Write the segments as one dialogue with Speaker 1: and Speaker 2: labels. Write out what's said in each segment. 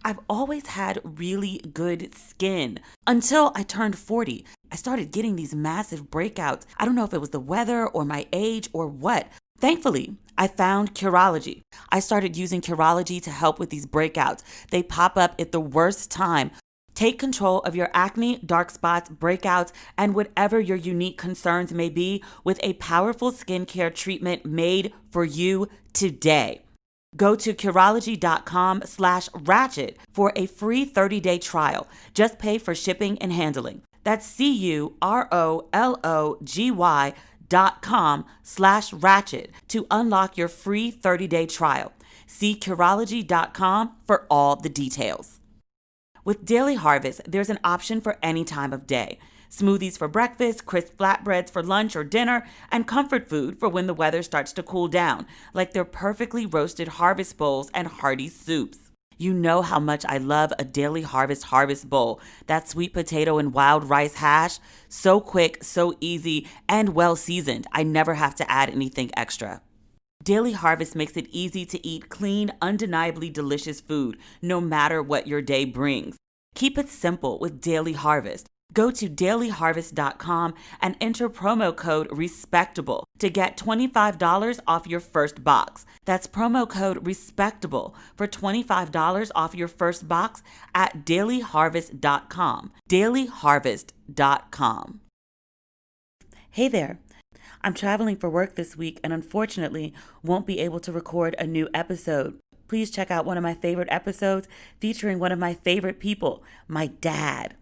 Speaker 1: I've always had really good skin until I turned 40. I started getting these massive breakouts. I don't know if it was the weather or my age or what. Thankfully, I found Curology. I started using Curology to help with these breakouts. They pop up at the worst time. Take control of your acne, dark spots, breakouts, and whatever your unique concerns may be with a powerful skincare treatment made for you today. Go to Curology.com/ratchet for a free 30-day trial. Just pay for shipping and handling. That's CUROLOGY.com/ratchet to unlock your free 30-day trial. See Curology.com for all the details. With Daily Harvest, there's an option for any time of day. Smoothies for breakfast, crisp flatbreads for lunch or dinner, and comfort food for when the weather starts to cool down, like their perfectly roasted harvest bowls and hearty soups. You know how much I love a Daily Harvest bowl. That sweet potato and wild rice hash, so quick, so easy, and well seasoned. I never have to add anything extra. Daily Harvest makes it easy to eat clean, undeniably delicious food, no matter what your day brings. Keep it simple with Daily Harvest. Go to dailyharvest.com and enter promo code RESPECTABLE to get $25 off your first box. That's promo code RESPECTABLE for $25 off your first box at dailyharvest.com. dailyharvest.com. Hey there. I'm traveling for work this week and unfortunately won't be able to record a new episode. Please check out one of my favorite episodes featuring one of my favorite people, my dad.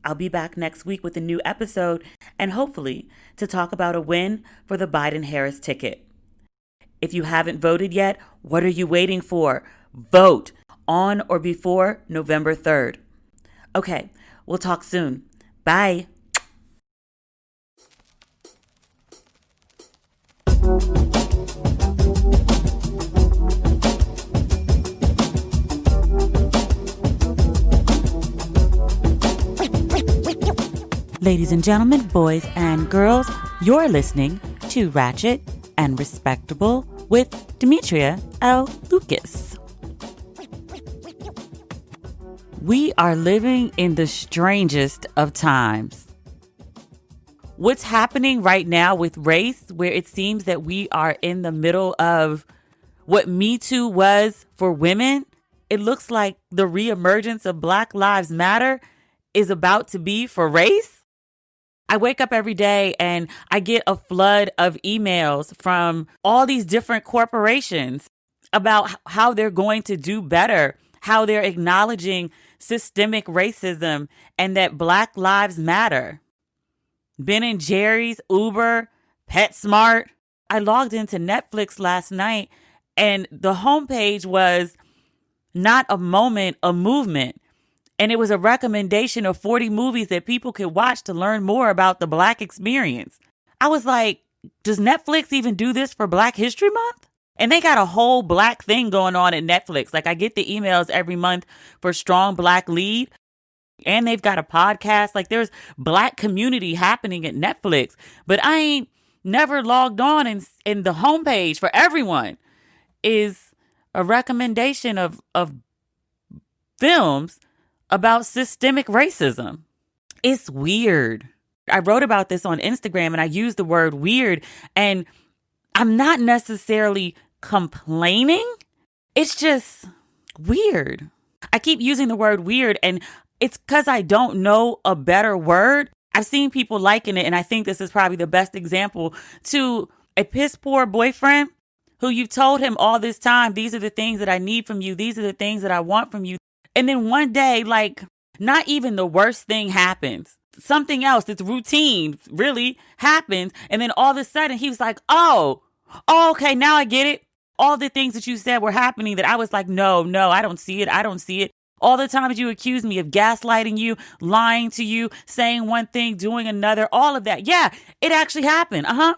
Speaker 1: I'll be back next week with a new episode and hopefully to talk about a win for the Biden-Harris ticket. If you haven't voted yet, what are you waiting for? Vote on or before November 3rd. Okay, we'll talk soon. Bye. Ladies and gentlemen, boys and girls, you're listening to Ratchet and Respectable with Demetria L. Lucas. We are living in the strangest of times. What's happening right now with race, where it seems that we are in the middle of what Me Too was for women, it looks like the reemergence of Black Lives Matter is about to be for race. I wake up every day and I get a flood of emails from all these different corporations about how they're going to do better, how they're acknowledging systemic racism and that Black Lives Matter. Ben & Jerry's, Uber, PetSmart. I logged into Netflix last night and the homepage was not a moment, a movement. And it was a recommendation of 40 movies that people could watch to learn more about the Black experience. I was like, does Netflix even do this for Black History Month? And they got a whole Black thing going on at Netflix. Like I get the emails every month for Strong Black Lead. And they've got a podcast. Like there's Black community happening at Netflix. But I ain't never logged on and the homepage for everyone is a recommendation of films about systemic racism. It's weird. I wrote about this on Instagram and I used the word weird, and I'm not necessarily complaining. It's just weird. I keep using the word weird and it's because I don't know a better word. I've seen people liken it, and I think this is probably the best example, to a piss poor boyfriend who you've told him all this time, these are the things that I need from you. These are the things that I want from you. And then one day, like, not even the worst thing happens. Something else that's routine really happens. And then all of a sudden he was like, oh, okay, now I get it. All the things that you said were happening that I was like, no, I don't see it. I don't see it. All the times you accused me of gaslighting you, lying to you, saying one thing, doing another, all of that. Yeah, it actually happened. And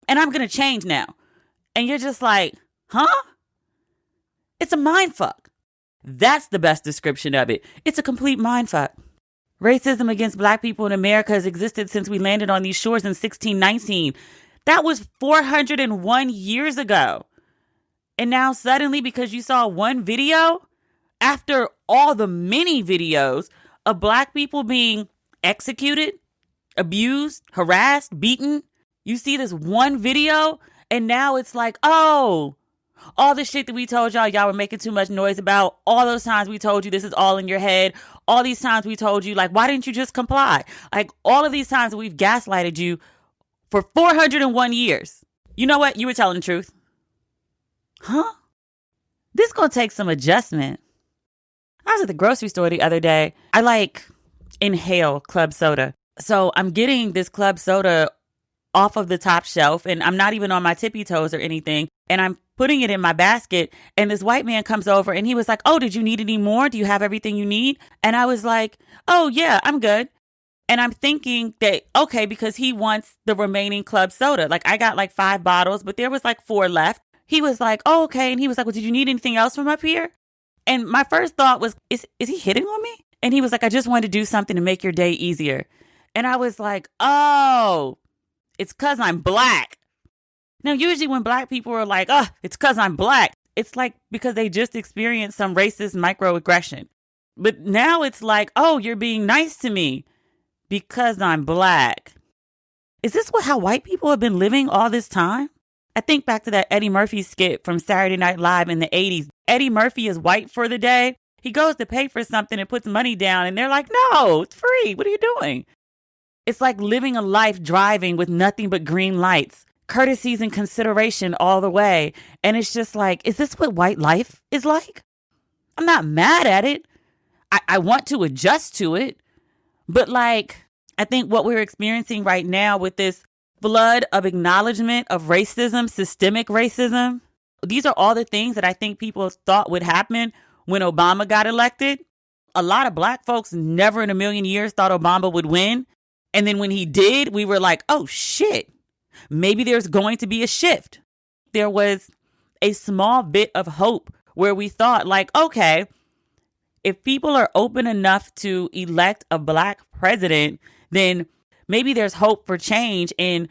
Speaker 1: I'm going to change now. And you're just like, huh? It's a mind fuck. That's the best description of it. It's a complete mindfuck. Racism against Black people in America has existed since we landed on these shores in 1619. That was 401 years ago. And now suddenly, because you saw one video After all the many videos of Black people being executed, abused, harassed, beaten, you see this one video and now it's like, oh, all the shit that we told y'all were making too much noise about, all those times we told you this is all in your head, all these times we told you, like, why didn't you just comply? Like, all of these times we've gaslighted you for 401 years. You know what? You were telling the truth. Huh? This gonna take some adjustment. I was at the grocery store the other day. I inhale club soda. So I'm getting this club soda off of the top shelf and I'm not even on my tippy toes or anything. And I'm putting it in my basket. And this white man comes over and he was like, oh, did you need any more? Do you have everything you need? And I was like, oh, yeah, I'm good. And I'm thinking that, okay, because he wants the remaining club soda. Like, I got like 5 bottles, but there was like 4 left. He was like, oh, okay. And he was like, well, did you need anything else from up here? And my first thought was, is he hitting on me? And he was like, I just wanted to do something to make your day easier. And I was like, oh, it's because I'm Black. Now, usually when Black people are like, oh, it's because I'm Black, it's like because they just experienced some racist microaggression. But now it's like, oh, you're being nice to me because I'm Black. Is this how white people have been living all this time? I think back to that Eddie Murphy skit from Saturday Night Live in the 80s. Eddie Murphy is white for the day. He goes to pay for something and puts money down and they're like, no, it's free. What are you doing? It's like living a life driving with nothing but green lights, courtesies and consideration all the way. And it's just like, is this what white life is like? I'm not mad at it. I want to adjust to it. But like, I think what we're experiencing right now with this flood of acknowledgement of racism, systemic racism, these are all the things that I think people thought would happen when Obama got elected. A lot of Black folks never in a million years thought Obama would win. And then when he did, we were like, oh, shit, maybe there's going to be a shift. There was a small bit of hope where we thought like, OK, if people are open enough to elect a Black president, then maybe there's hope for change in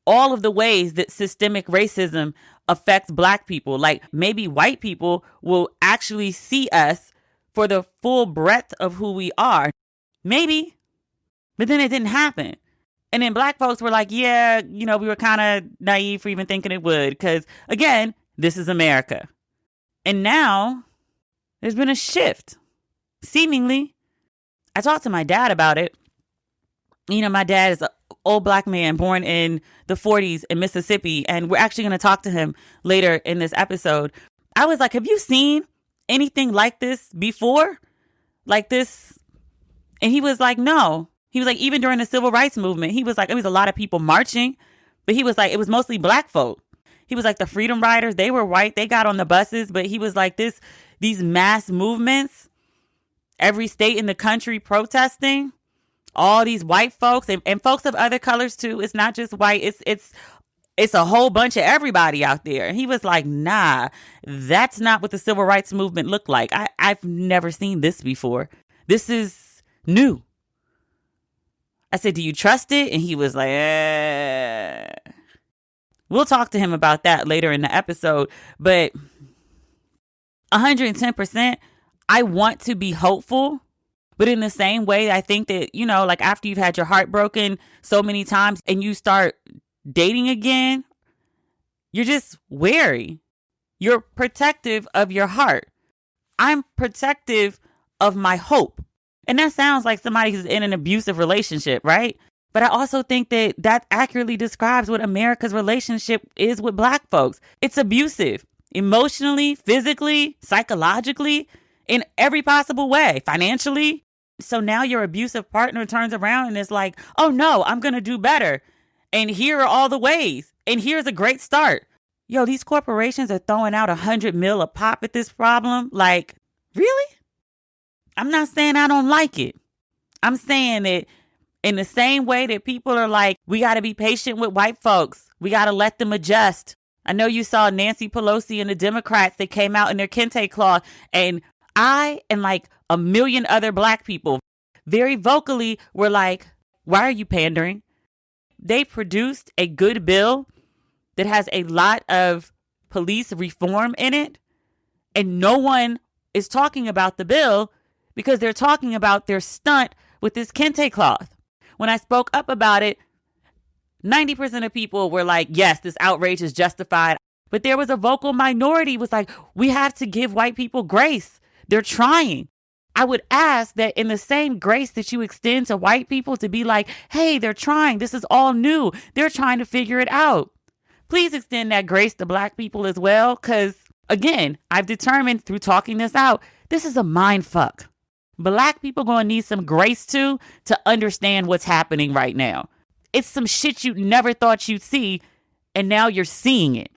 Speaker 1: all of the ways that systemic racism affects Black people. Like maybe white people will actually see us for the full breadth of who we are. Maybe. But then it didn't happen. And then Black folks were like, yeah, we were kind of naive for even thinking it would. Because, again, this is America. And now there's been a shift, seemingly. I talked to my dad about it. My dad is an old Black man born in the 40s in Mississippi. And we're actually going to talk to him later in this episode. I was like, have you seen anything like this before? Like this? And he was like, no. He was like, even during the civil rights movement, he was like, it was a lot of people marching, but he was like, it was mostly Black folk. He was like, the Freedom Riders, they were white. They got on the buses, but he was like these mass movements, every state in the country protesting, all these white folks and folks of other colors too. It's not just white. It's a whole bunch of everybody out there. And he was like, nah, that's not what the civil rights movement looked like. I've never seen this before. This is new. I said, do you trust it? And he was like, We'll talk to him about that later in the episode. But 110%, I want to be hopeful. But in the same way, I think that, like after you've had your heart broken so many times and you start dating again, you're just wary. You're protective of your heart. I'm protective of my hope. And that sounds like somebody who's in an abusive relationship, right? But I also think that accurately describes what America's relationship is with Black folks. It's abusive, emotionally, physically, psychologically, in every possible way, financially. So now your abusive partner turns around and is like, oh no, I'm going to do better. And here are all the ways. And here's a great start. Yo, these corporations are throwing out $100 million a pop at this problem. Like, really? I'm not saying I don't like it. I'm saying that in the same way that people are like, we got to be patient with white folks. We got to let them adjust. I know you saw Nancy Pelosi and the Democrats that came out in their kente cloth. And I and like a million other Black people very vocally were like, why are you pandering? They produced a good bill that has a lot of police reform in it. And no one is talking about the bill because they're talking about their stunt with this kente cloth. When I spoke up about it, 90% of people were like, yes, this outrage is justified. But there was a vocal minority was like, we have to give white people grace. They're trying. I would ask that in the same grace that you extend to white people to be like, hey, they're trying. This is all new. They're trying to figure it out. Please extend that grace to black people as well. Because again, I've determined through talking this out, this is a mind fuck. Black people going to need some grace too to understand what's happening right now. It's some shit you never thought you'd see, and now you're seeing it.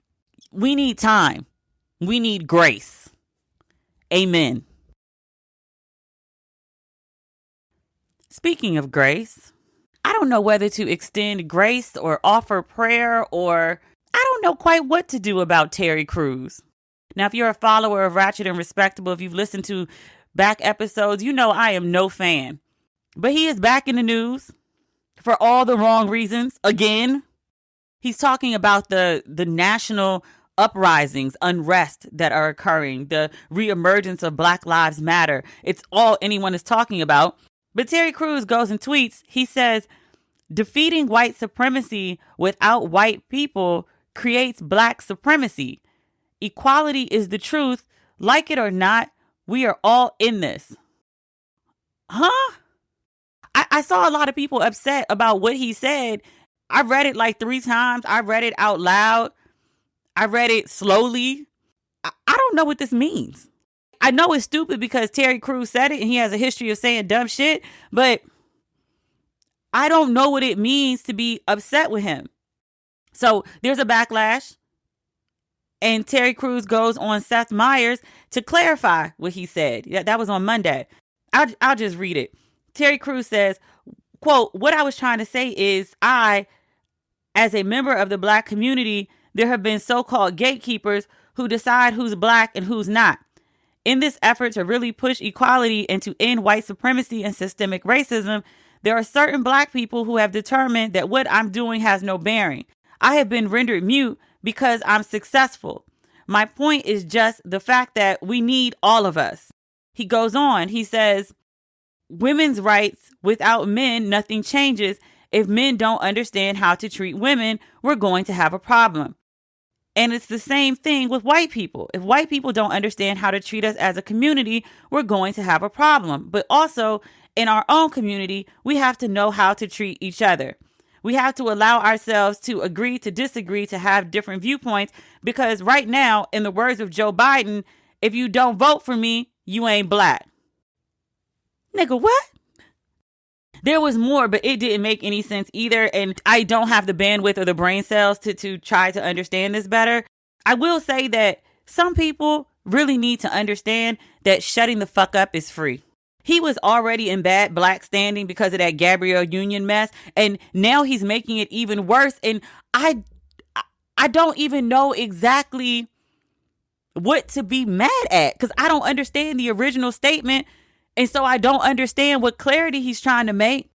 Speaker 1: We need time. We need grace. Amen. Speaking of grace, I don't know whether to extend grace or offer prayer, or I don't know quite what to do about Terry Crews. Now, if you're a follower of Ratchet and Respectable, if you've listened to back episodes, you know I am no fan. But he is back in the news for all the wrong reasons. Again, he's talking about the national uprisings, unrest that are occurring, the reemergence of Black Lives Matter. It's all anyone is talking about. But Terry Crews goes and tweets, he says, defeating white supremacy without white people creates black supremacy. Equality is the truth. Like it or not, we are all in this. Huh? I saw a lot of people upset about what he said. I read it like 3 times. I read it out loud. I read it slowly. I don't know what this means. I know it's stupid because Terry Crews said it and he has a history of saying dumb shit, but I don't know what it means to be upset with him. So there's a backlash, and Terry Crews goes on Seth Meyers to clarify what he said. That was on Monday. I'll just read it. Terry Crews says, quote, what I was trying to say is as a member of the black community, there have been so-called gatekeepers who decide who's black and who's not. In this effort to really push equality and to end white supremacy and systemic racism, there are certain black people who have determined that what I'm doing has no bearing. I have been rendered mute because I'm successful. My point is just the fact that we need all of us. He goes on, he says, women's rights, without men, nothing changes. If men don't understand how to treat women, we're going to have a problem. And it's the same thing with white people. If white people don't understand how to treat us as a community, we're going to have a problem. But also in our own community, we have to know how to treat each other. We have to allow ourselves to agree, to disagree, to have different viewpoints. Because right now, in the words of Joe Biden, if you don't vote for me, you ain't black. Nigga, what? There was more, but it didn't make any sense either. And I don't have the bandwidth or the brain cells to try to understand this better. I will say that some people really need to understand that shutting the fuck up is free. He was already in bad black standing because of that Gabrielle Union mess. And now he's making it even worse. And I don't even know exactly what to be mad at because I don't understand the original statement. And so I don't understand what clarity he's trying to make.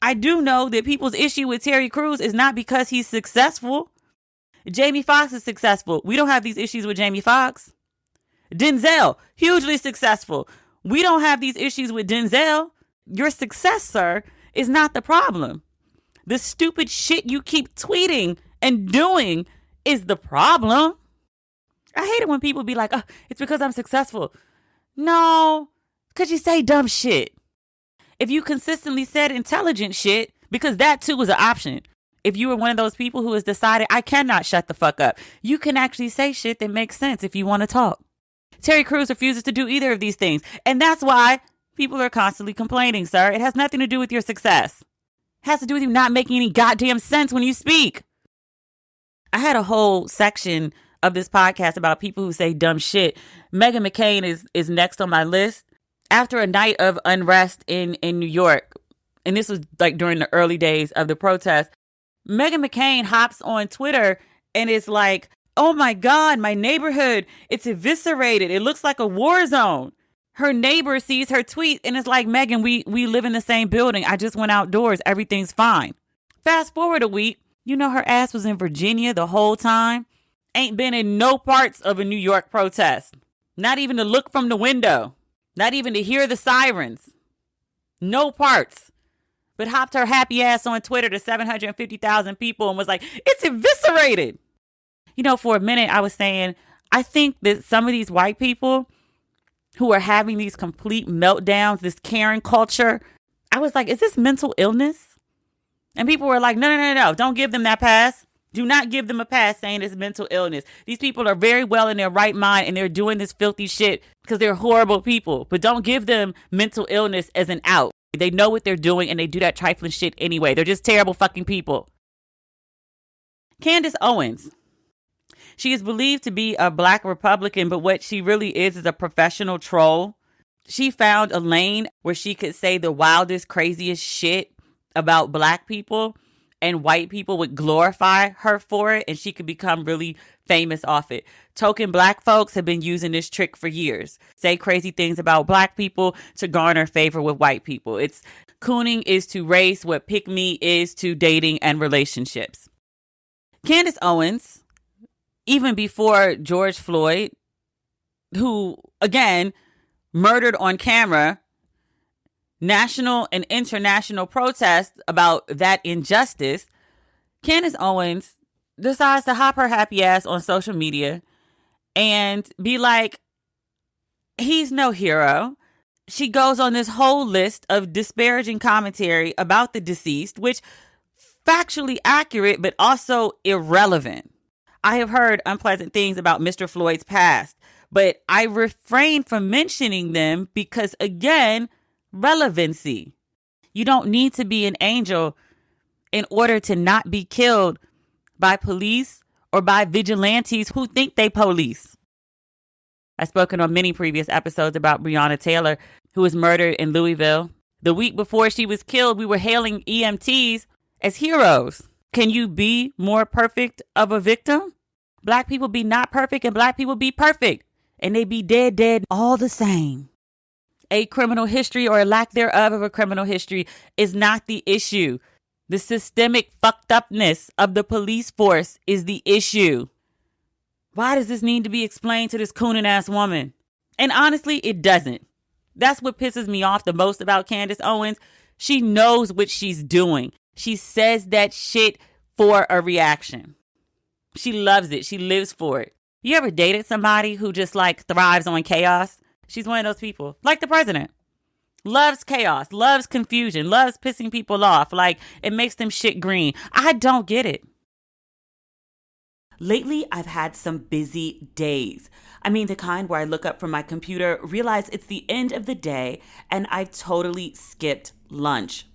Speaker 1: I do know that people's issue with Terry Crews is not because he's successful. Jamie Foxx is successful. We don't have these issues with Jamie Foxx. Denzel, hugely successful. We don't have these issues with Denzel. Your success, sir, is not the problem. The stupid shit you keep tweeting and doing is the problem. I hate it when people be like, oh, it's because I'm successful. No. Because you say dumb shit. If you consistently said intelligent shit, because that too was an option. If you were one of those people who has decided, I cannot shut the fuck up, you can actually say shit that makes sense if you want to talk. Terry Crews refuses to do either of these things. And that's why people are constantly complaining, sir. It has nothing to do with your success. It has to do with you not making any goddamn sense when you speak. I had a whole section of this podcast about people who say dumb shit. Meghan McCain is next on my list. After a night of unrest in New York, and this was like during the early days of the protest, Meghan McCain hops on Twitter and is like, oh my God, my neighborhood, it's eviscerated. It looks like a war zone. Her neighbor sees her tweet and is like, Meghan, we live in the same building. I just went outdoors. Everything's fine. Fast forward a week, you know her ass was in Virginia the whole time. Ain't been in no parts of a New York protest. Not even to look from the window. Not even to hear the sirens. No parts. But hopped her happy ass on Twitter to 750,000 people and was like, it's eviscerated. You know, for a minute I was saying, I think that some of these white people who are having these complete meltdowns, this Karen culture, I was like, is this mental illness? And people were like, no. Don't give them that pass. Do not give them a pass saying it's mental illness. These people are very well in their right mind and they're doing this filthy shit because they're horrible people. But don't give them mental illness as an out. They know what they're doing and they do that trifling shit anyway. They're just terrible fucking people. Candace Owens. She is believed to be a black Republican, but what she really is a professional troll. She found a lane where she could say the wildest, craziest shit about black people and white people would glorify her for it and she could become really famous off it. Token black folks have been using this trick for years. Say crazy things about black people to garner favor with white people. It's cooning is to race what pick me is to dating and relationships. Candace Owens, even before George Floyd, who, again, murdered on camera, national and international protests about that injustice, Candace Owens decides to hop her happy ass on social media and be like, he's no hero. She goes on this whole list of disparaging commentary about the deceased, which factually accurate, but also irrelevant. I have heard unpleasant things about Mr. Floyd's past, but I refrain from mentioning them because, again, relevancy. You don't need to be an angel in order to not be killed by police or by vigilantes who think they police. I've spoken on many previous episodes about Breonna Taylor, who was murdered in Louisville. The week before she was killed, we were hailing EMTs as heroes. Can you be more perfect of a victim? Black people be not perfect and black people be perfect. And they be dead all the same. A criminal history or a lack thereof of a criminal history is not the issue. The systemic fucked upness of the police force is the issue. Why does this need to be explained to this cooning ass woman? And honestly, it doesn't. That's what pisses me off the most about Candace Owens. She knows what she's doing. She says that shit for a reaction. She loves it. She lives for it. You ever dated somebody who just like thrives on chaos? She's one of those people, like the president. Loves chaos, loves confusion, loves pissing people off. Like it makes them shit green. I don't get it. Lately, I've had some busy days. I mean, the kind where I look up from my computer, realize it's the end of the day, and I've totally skipped lunch.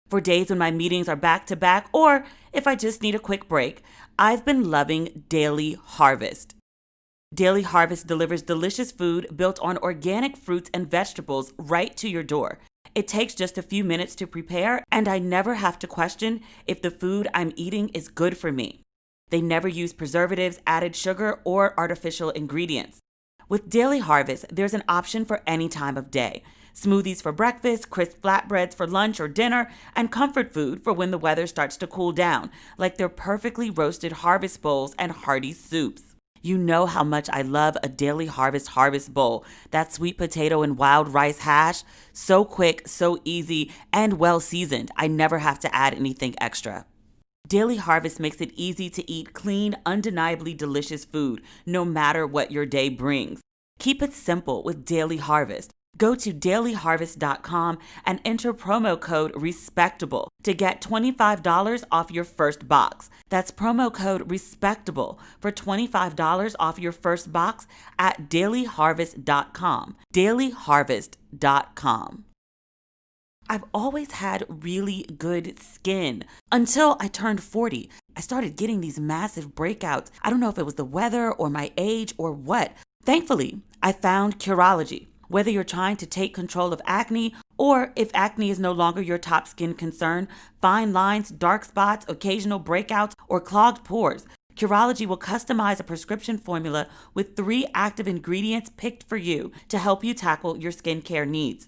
Speaker 1: For days when my meetings are back to back, or if I just need a quick break, I've been loving Daily Harvest. Daily Harvest delivers delicious food built on organic fruits and vegetables right to your door. It takes just a few minutes to prepare, and I never have to question if the food I'm eating is good for me. They never use preservatives, added sugar, or artificial ingredients. With Daily Harvest, there's an option for any time of day. Smoothies for breakfast, crisp flatbreads for lunch or dinner, and comfort food for when the weather starts to cool down, like their perfectly roasted harvest bowls and hearty soups. You know how much I love a Daily Harvest bowl. That sweet potato and wild rice hash. So quick, so easy, and well seasoned. I never have to add anything extra. Daily Harvest makes it easy to eat clean, undeniably delicious food, no matter what your day brings. Keep it simple with Daily Harvest. Go to dailyharvest.com and enter promo code RESPECTABLE to get $25 off your first box. That's promo code RESPECTABLE for $25 off your first box at dailyharvest.com. dailyharvest.com. I've always had really good skin until I turned 40. I started getting these massive breakouts. I don't know if it was the weather or my age or what. Thankfully, I found Curology. Whether you're trying to take control of acne or if acne is no longer your top skin concern, fine lines, dark spots, occasional breakouts, or clogged pores, Curology will customize a prescription formula with 3 active ingredients picked for you to help you tackle your skincare needs.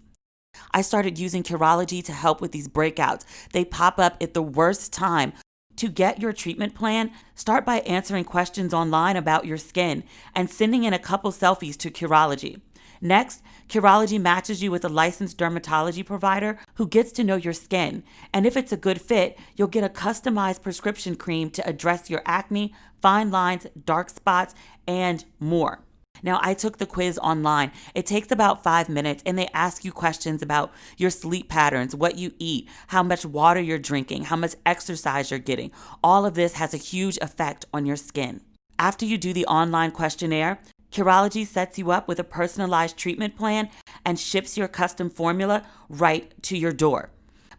Speaker 1: I started using Curology to help with these breakouts. They pop up at the worst time. To get your treatment plan, start by answering questions online about your skin and sending in a couple selfies to Curology. Next, Curology matches you with a licensed dermatology provider who gets to know your skin. And if it's a good fit, you'll get a customized prescription cream to address your acne, fine lines, dark spots, and more. Now, I took the quiz online. It takes about 5 minutes, and they ask you questions about your sleep patterns, what you eat, how much water you're drinking, how much exercise you're getting. All of this has a huge effect on your skin. After you do the online questionnaire, Curology sets you up with a personalized treatment plan and ships your custom formula right to your door.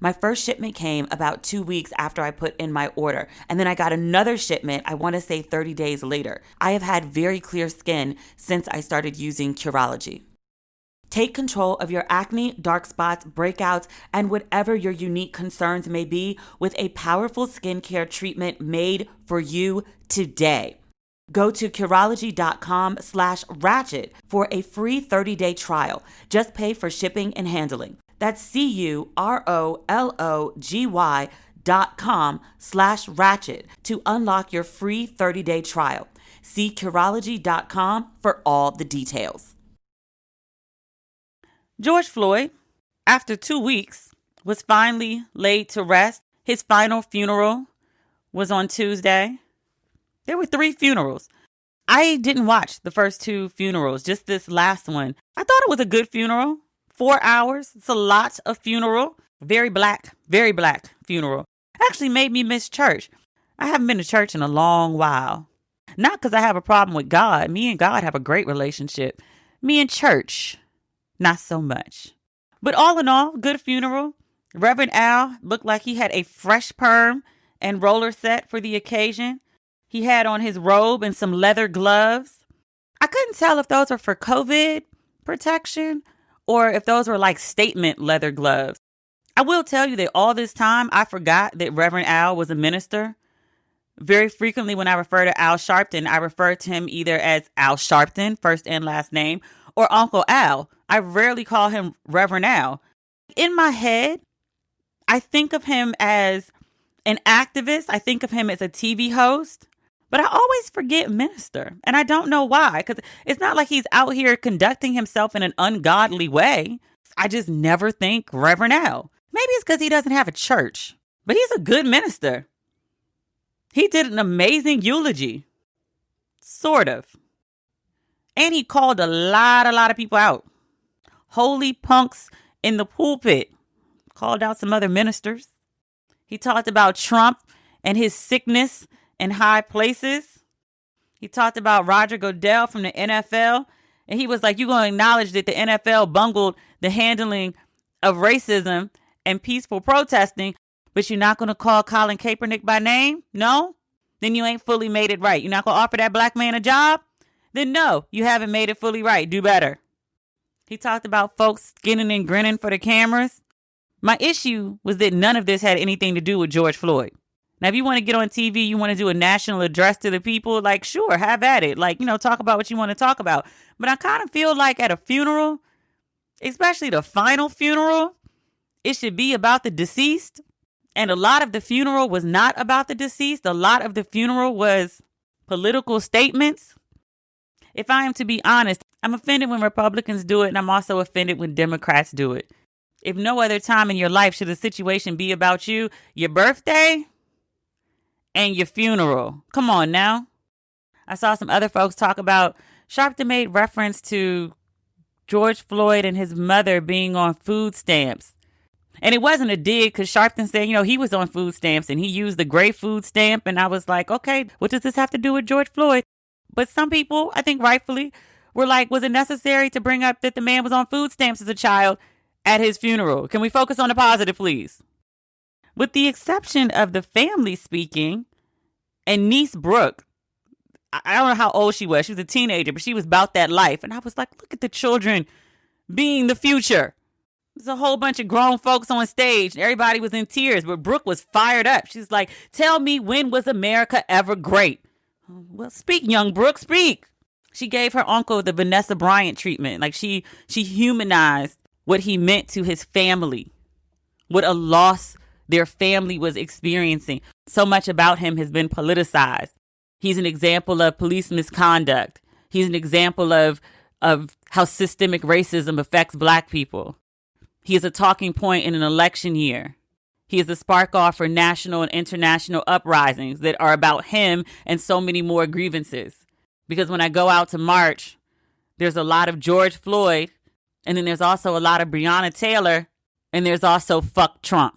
Speaker 1: My first shipment came about 2 weeks after I put in my order, and then I got another shipment, I want to say 30 days later. I have had very clear skin since I started using Curology. Take control of your acne, dark spots, breakouts, and whatever your unique concerns may be with a powerful skincare treatment made for you today. Go to Curology.com/ratchet for a free 30-day trial. Just pay for shipping and handling. That's CUROLOGY.com/ratchet to unlock your free 30-day trial. See Curology.com for all the details. George Floyd, after 2 weeks, was finally laid to rest. His final funeral was on Tuesday. There were 3 funerals. I didn't watch the first 2 funerals, just this last one. I thought it was a good funeral. 4 hours. It's a lot of funeral. Very black funeral. Actually made me miss church. I haven't been to church in a long while. Not because I have a problem with God. Me and God have a great relationship. Me and church, not so much. But all in all, good funeral. Reverend Al looked like he had a fresh perm and roller set for the occasion. He had on his robe and some leather gloves. I couldn't tell if those were for COVID protection or if those were like statement leather gloves. I will tell you that all this time, I forgot that Reverend Al was a minister. Very frequently when I refer to Al Sharpton, I refer to him either as Al Sharpton, first and last name, or Uncle Al. I rarely call him Reverend Al. In my head, I think of him as an activist. I think of him as a TV host. But I always forget minister. And I don't know why, because it's not like he's out here conducting himself in an ungodly way. I just never think Reverend Al. Maybe it's because he doesn't have a church, but he's a good minister. He did an amazing eulogy. Sort of. And he called a lot of people out. Holy punks in the pulpit. Called out some other ministers. He talked about Trump and his sickness in high places. He talked about Roger Goodell from the NFL. And he was like, you're going to acknowledge that the NFL bungled the handling of racism and peaceful protesting, but you're not going to call Colin Kaepernick by name? No? Then you ain't fully made it right. You're not going to offer that black man a job? Then no, you haven't made it fully right. Do better. He talked about folks skinning and grinning for the cameras. My issue was that none of this had anything to do with George Floyd. Now, if you want to get on TV, you want to do a national address to the people, like, sure, have at it. Like, talk about what you want to talk about. But I kind of feel like at a funeral, especially the final funeral, it should be about the deceased. And a lot of the funeral was not about the deceased. A lot of the funeral was political statements. If I am to be honest, I'm offended when Republicans do it, and I'm also offended when Democrats do it. If no other time in your life should a situation be about you, your birthday and your funeral. Come on now. I saw some other folks talk about Sharpton made reference to George Floyd and his mother being on food stamps. And it wasn't a dig because Sharpton said, he was on food stamps and he used the gray food stamp. And I was like, okay, what does this have to do with George Floyd? But some people, I think rightfully, were like, was it necessary to bring up that the man was on food stamps as a child at his funeral? Can we focus on the positive, please? With the exception of the family speaking and niece Brooke, I don't know how old she was. She was a teenager, but she was about that life. And I was like, look at the children being the future. There's a whole bunch of grown folks on stage. Everybody was in tears, but Brooke was fired up. She's like, tell me, when was America ever great? Well, speak, young Brooke, speak. She gave her uncle the Vanessa Bryant treatment. Like she humanized what he meant to his family, what a loss their family was experiencing. So much about him has been politicized. He's an example of police misconduct. He's an example of how systemic racism affects Black people. He is a talking point in an election year. He is a spark off for national and international uprisings that are about him and so many more grievances. Because when I go out to march, there's a lot of George Floyd, and then there's also a lot of Breonna Taylor, and there's also fuck Trump.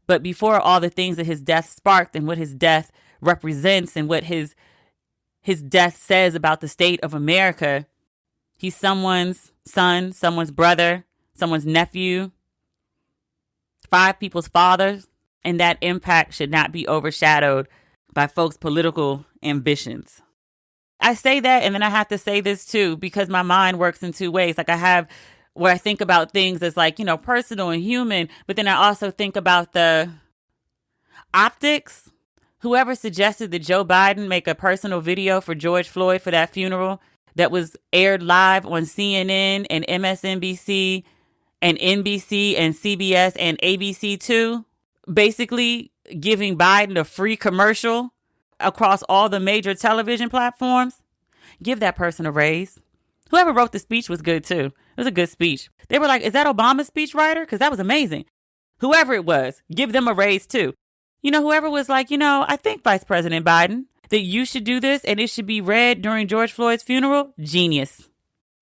Speaker 1: But before all the things that his death sparked and what his death represents and what his death says about the state of America, he's someone's son, someone's brother, someone's nephew, 5 people's fathers, and that impact should not be overshadowed by folks' political ambitions. I say that, and then I have to say this too, because my mind works in 2 ways. Like I have where I think about things as like, personal and human, but then I also think about the optics. Whoever suggested that Joe Biden make a personal video for George Floyd for that funeral that was aired live on CNN and MSNBC and NBC and CBS and ABC too, basically giving Biden a free commercial across all the major television platforms, give that person a raise. Whoever wrote the speech was good too. It was a good speech. They were like, is that Obama's speechwriter? Because that was amazing. Whoever it was, give them a raise too. Whoever was like, I think Vice President Biden, that you should do this and it should be read during George Floyd's funeral. Genius.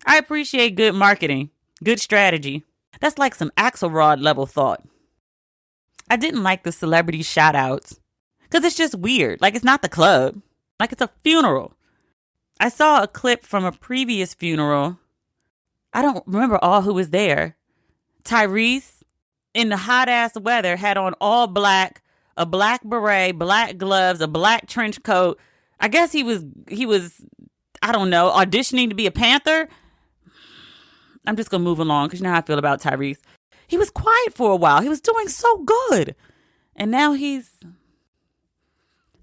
Speaker 1: I appreciate good marketing, good strategy. That's like some Axelrod level thought. I didn't like the celebrity shout outs because it's just weird. Like it's not the club. Like it's a funeral. I saw a clip from a previous funeral. I don't remember all who was there. Tyrese, in the hot ass weather, had on all black, a black beret, black gloves, a black trench coat. I guess he was, I don't know, auditioning to be a Panther. I'm just going to move along because you know how I feel about Tyrese. He was quiet for a while. He was doing so good. And now he's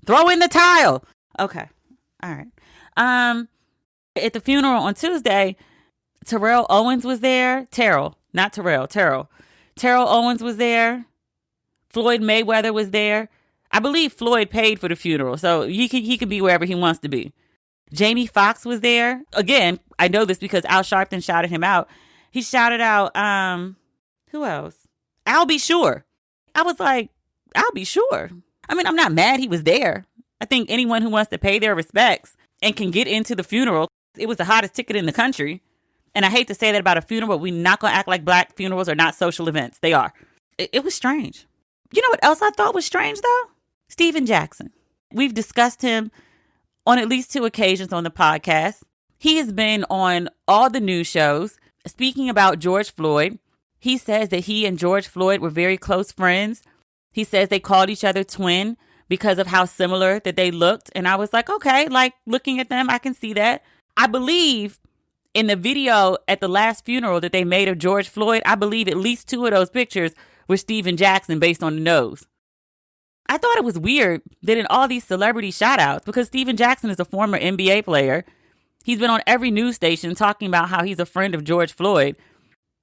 Speaker 1: throwing the tile. Okay. All right. At the funeral on Tuesday, Terrell Owens was there. Terrell Owens was there. Floyd Mayweather was there. I believe Floyd paid for the funeral, so he could be wherever he wants to be. Jamie Foxx was there. Again, I know this because Al Sharpton shouted him out. He shouted out, who else? I'll Be Sure. I was like, I'll be sure. I mean, I'm not mad he was there. I think anyone who wants to pay their respects and can get into the funeral, it was the hottest ticket in the country. And I hate to say that about a funeral, but we're not going to act like Black funerals are not social events. They are. It was strange. You know what else I thought was strange, though? Stephen Jackson. We've discussed him on at least 2 occasions on the podcast. He has been on all the news shows speaking about George Floyd. He says that he and George Floyd were very close friends. He says they called each other twin because of how similar that they looked. And I was like, okay, like looking at them, I can see that. I believe in the video at the last funeral that they made of George Floyd, I believe at least 2 of those pictures were Stephen Jackson based on the nose. I thought it was weird that in all these celebrity shout outs, because Stephen Jackson is a former NBA player, he's been on every news station talking about how he's a friend of George Floyd,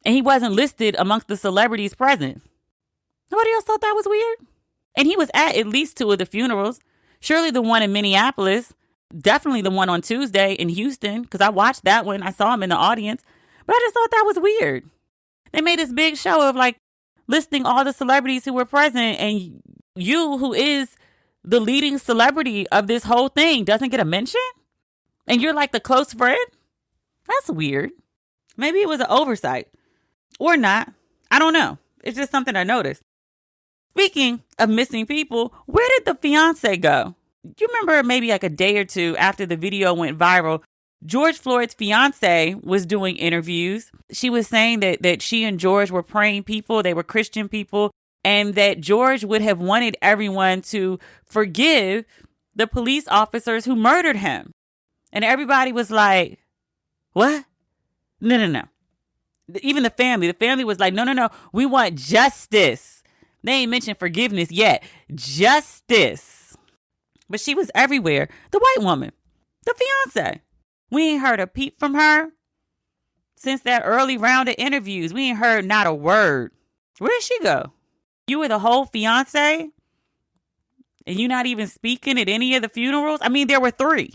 Speaker 1: and he wasn't listed amongst the celebrities present. Nobody else thought that was weird? And he was at least 2 of the funerals. Surely the one in Minneapolis, definitely the one on Tuesday in Houston, because I watched that one. I saw him in the audience, but I just thought that was weird. They made this big show of like listing all the celebrities who were present, and you, who is the leading celebrity of this whole thing, doesn't get a mention? And you're like the close friend? That's weird. Maybe it was an oversight. Or not. I don't know. It's just something I noticed. Speaking of missing people, where did the fiance go? You remember maybe like a day or 2 after the video went viral, George Floyd's fiance was doing interviews. She was saying that she and George were praying people. They were Christian people. And that George would have wanted everyone to forgive the police officers who murdered him. And everybody was like, what? No. Even the family was like, no. We want justice. They ain't mentioned forgiveness yet. Justice. But she was everywhere. The white woman, the fiance. We ain't heard a peep from her since that early round of interviews. We ain't heard not a word. Where did she go? You were the whole fiance? And you not even speaking at any of the funerals? I mean, there were 3.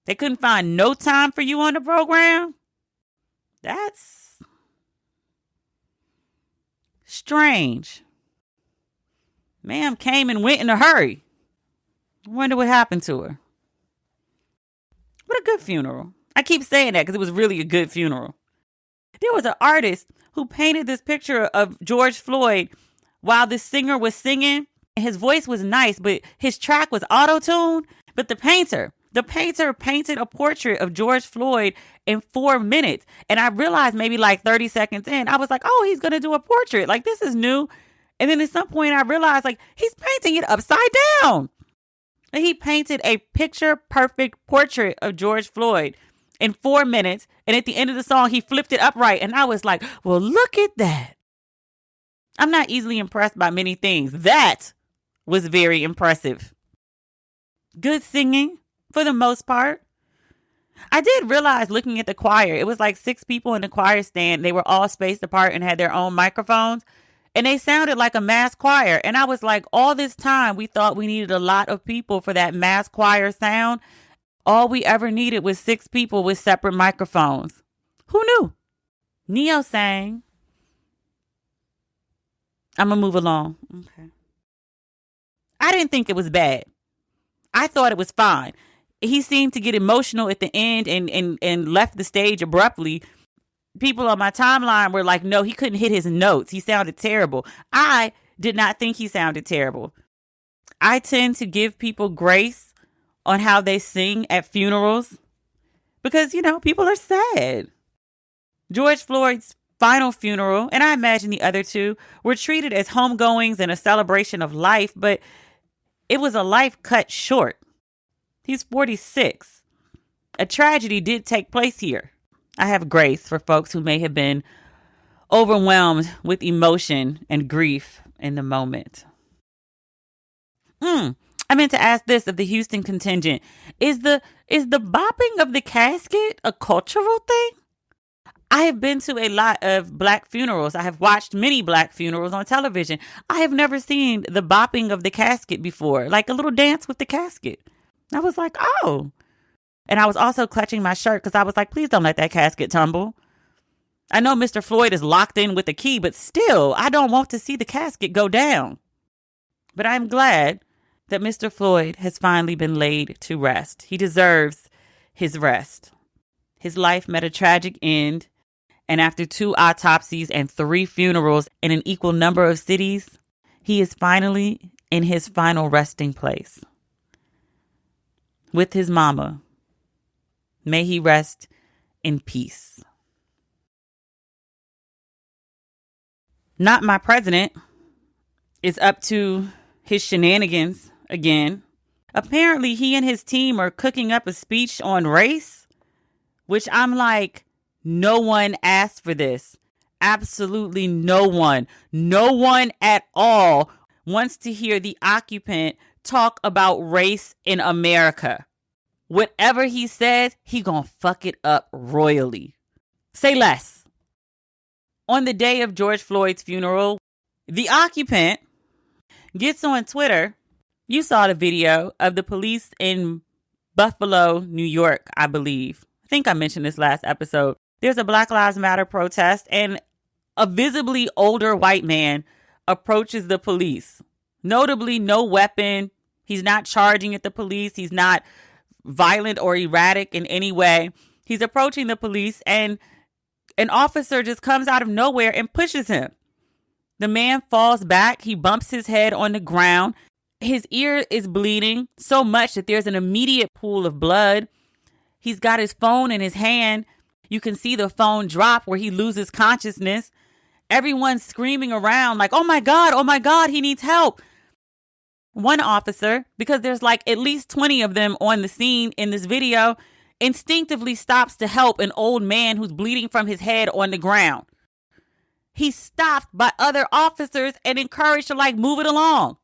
Speaker 1: They couldn't find no time for you on the program? That's strange. Ma'am came and went in a hurry. I wonder what happened to her. What a good funeral. I keep saying that because it was really a good funeral. There was an artist who painted this picture of George Floyd while this singer was singing. His voice was nice, but his track was auto-tuned. But the painter painted a portrait of George Floyd in 4 minutes. And I realized maybe like 30 seconds in, I was like, oh, he's going to do a portrait. Like, this is new. And then at some point I realized, like, he's painting it upside down. And he painted a picture-perfect portrait of George Floyd in 4 minutes. And at the end of the song, he flipped it upright. And I was like, well, look at that. I'm not easily impressed by many things. That was very impressive. Good singing for the most part. I did realize looking at the choir, it was like 6 people in the choir stand. They were all spaced apart and had their own microphones. And they sounded like a mass choir. And I was like, all this time, we thought we needed a lot of people for that mass choir sound. All we ever needed was 6 people with separate microphones. Who knew? Neo sang. I'm going to move along. Okay. I didn't think it was bad. I thought it was fine. He seemed to get emotional at the end and left the stage abruptly. People on my timeline were like, no, he couldn't hit his notes. He sounded terrible. I did not think he sounded terrible. I tend to give people grace on how they sing at funerals because, you know, people are sad. George Floyd's final funeral, and I imagine the other 2, were treated as homegoings and a celebration of life, but it was a life cut short. He's 46. A tragedy did take place here. I have grace for folks who may have been overwhelmed with emotion and grief in the moment. I meant to ask this of the Houston contingent. Is the bopping of the casket a cultural thing? I have been to a lot of Black funerals. I have watched many Black funerals on television. I have never seen the bopping of the casket before, like a little dance with the casket. I was like, oh. And I was also clutching my shirt because I was like, please don't let that casket tumble. I know Mr. Floyd is locked in with a key, but still, I don't want to see the casket go down. But I'm glad that Mr. Floyd has finally been laid to rest. He deserves his rest. His life met a tragic end. And after 2 autopsies and 3 funerals in an equal number of cities, he is finally in his final resting place with his mama. May he rest in peace. Not My President is up to his shenanigans again. Apparently, he and his team are cooking up a speech on race, which I'm like, no one asked for this. Absolutely no one. No one at all wants to hear the occupant talk about race in America. Whatever he says, he gonna fuck it up royally. Say less. On the day of George Floyd's funeral, the occupant gets on Twitter. You saw the video of the police in Buffalo, New York, I believe. I think I mentioned this last episode. There's a Black Lives Matter protest and a visibly older white man approaches the police. Notably, no weapon. He's not charging at the police. He's not violent or erratic in any way. He's approaching the police and an officer just comes out of nowhere and pushes him. The man falls back. He bumps his head on the ground. His ear is bleeding so much that there's an immediate pool of blood. He's got his phone in his hand. You can see the phone drop where he loses consciousness. Everyone's screaming around like, oh my God, he needs help. One officer, because there's like at least 20 of them on the scene in this video, instinctively stops to help an old man who's bleeding from his head on the ground. He's stopped by other officers and encouraged to like move it along.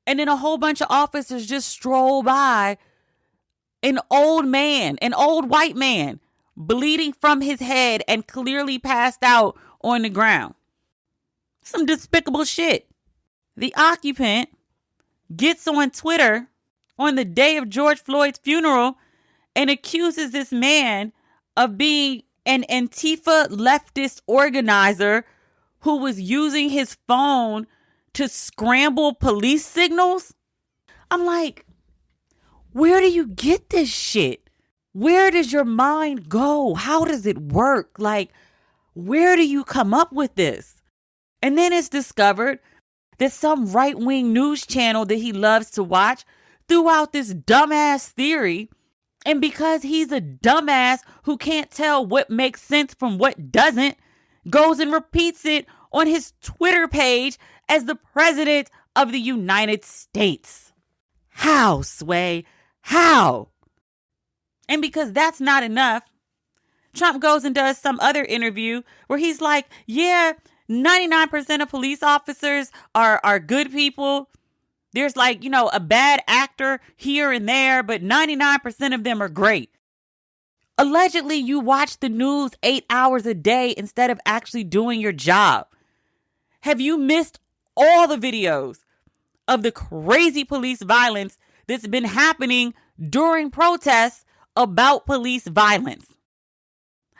Speaker 1: And then a whole bunch of officers just stroll by an old white man, bleeding from his head and clearly passed out on the ground. Some despicable shit. The Occupant gets on Twitter on the day of George Floyd's funeral and accuses this man of being an Antifa leftist organizer who was using his phone to scramble police signals. I'm like, where do you get this shit? Where does your mind go? How does it work? Like, where do you come up with this? And then it's discovered that some right-wing news channel that he loves to watch threw out this dumbass theory. And because he's a dumbass who can't tell what makes sense from what doesn't, goes and repeats it on his Twitter page as the president of the United States. How, Sway? How? And because that's not enough, Trump goes and does some other interview where he's like, yeah, 99% of police officers are good people. There's like, a bad actor here and there, but 99% of them are great. Allegedly, you watch the news 8 hours a day instead of actually doing your job. Have you missed all the videos of the crazy police violence that's been happening during protests about police violence?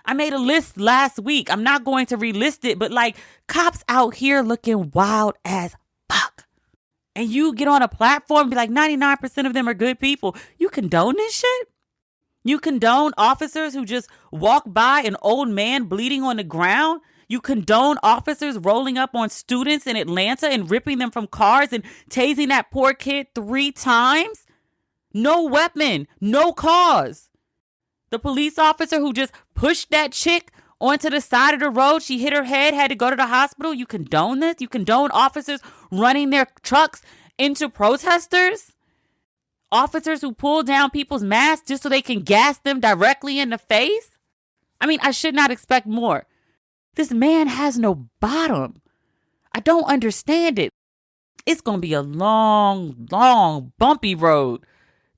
Speaker 1: I made a list last week. I'm not going to relist it, but like cops out here looking wild as fuck. And you get on a platform and be like, 99% of them are good people. You condone this shit? You condone officers who just walk by an old man bleeding on the ground? You condone officers rolling up on students in Atlanta and ripping them from cars and tasing that poor kid 3 times? No weapon, no cause. The police officer who just pushed that chick onto the side of the road, she hit her head, had to go to the hospital. You condone this? You condone officers running their trucks into protesters? Officers who pull down people's masks just so they can gas them directly in the face? I mean, I should not expect more. This man has no bottom. I don't understand it. It's going to be a long, long, bumpy road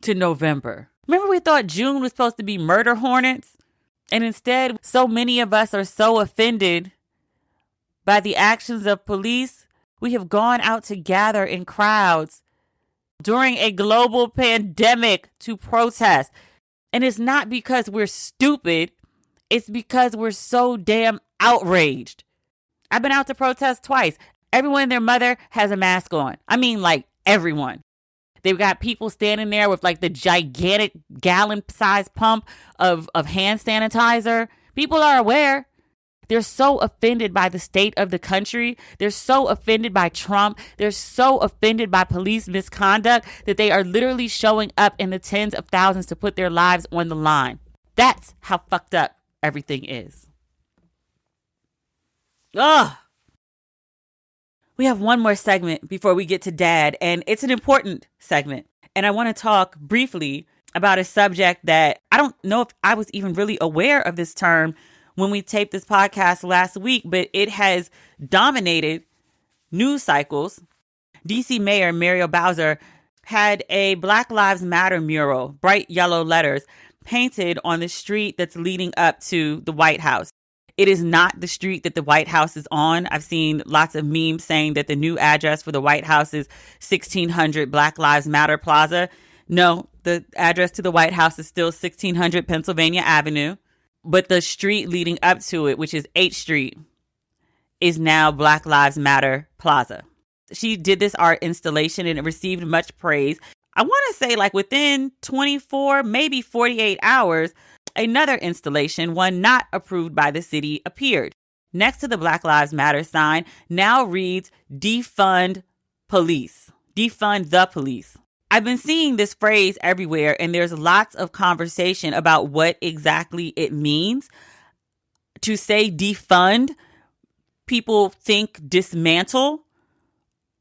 Speaker 1: to November. Remember we thought June was supposed to be murder hornets? And instead, so many of us are so offended by the actions of police. We have gone out to gather in crowds during a global pandemic to protest. And it's not because we're stupid. It's because we're so damn outraged. I've been out to protest twice. Everyone and their mother has a mask on. I mean, like everyone. They've got people standing there with like the gigantic gallon-sized pump of hand sanitizer. People are aware. They're so offended by the state of the country. They're so offended by Trump. They're so offended by police misconduct that they are literally showing up in the tens of thousands to put their lives on the line. That's how fucked up everything is. Ugh. We have one more segment before we get to Dad, and it's an important segment. And I want to talk briefly about a subject that I don't know if I was even really aware of this term when we taped this podcast last week, but it has dominated news cycles. DC Mayor Muriel Bowser had a Black Lives Matter mural, bright yellow letters, painted on the street that's leading up to the White House. It is not the street that the White House is on. I've seen lots of memes saying that the new address for the White House is 1600 Black Lives Matter Plaza. No, the address to the White House is still 1600 Pennsylvania Avenue. But the street leading up to it, which is 8th Street, is now Black Lives Matter Plaza. She did this art installation and it received much praise. I want to say like within 24, maybe 48 hours, another installation, one not approved by the city, appeared. Next to the Black Lives Matter sign now reads Defund Police. Defund the Police. I've been seeing this phrase everywhere, and there's lots of conversation about what exactly it means. To say defund, people think dismantle,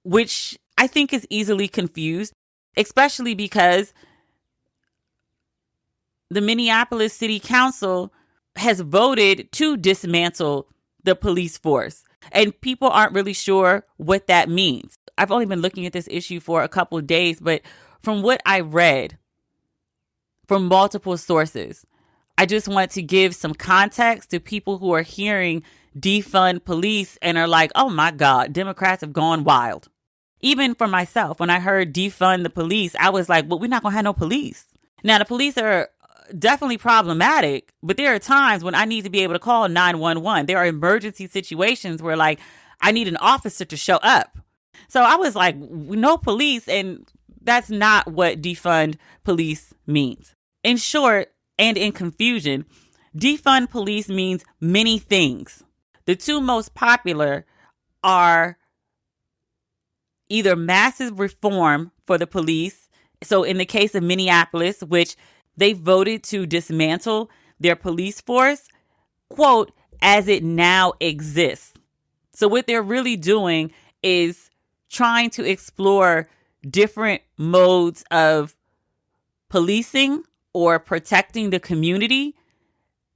Speaker 1: which I think is easily confused, especially because the Minneapolis City Council has voted to dismantle the police force, and people aren't really sure what that means. I've only been looking at this issue for a couple of days, but from what I read from multiple sources, I just want to give some context to people who are hearing defund police and are like, oh my God, Democrats have gone wild. Even for myself, when I heard defund the police, I was like, well, we're not going to have no police. Now, the police are definitely problematic, but there are times when I need to be able to call 911. There are emergency situations where, like, I need an officer to show up. So I was like, no police, and that's not what defund police means. In short, and in confusion, defund police means many things. The two most popular are either massive reform for the police. So in the case of Minneapolis, which they voted to dismantle their police force, quote, as it now exists. So what they're really doing is trying to explore different modes of policing or protecting the community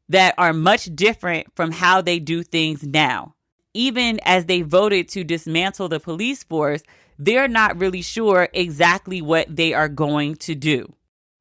Speaker 1: that are much different from how they do things now. Even as they voted to dismantle the police force, they're not really sure exactly what they are going to do.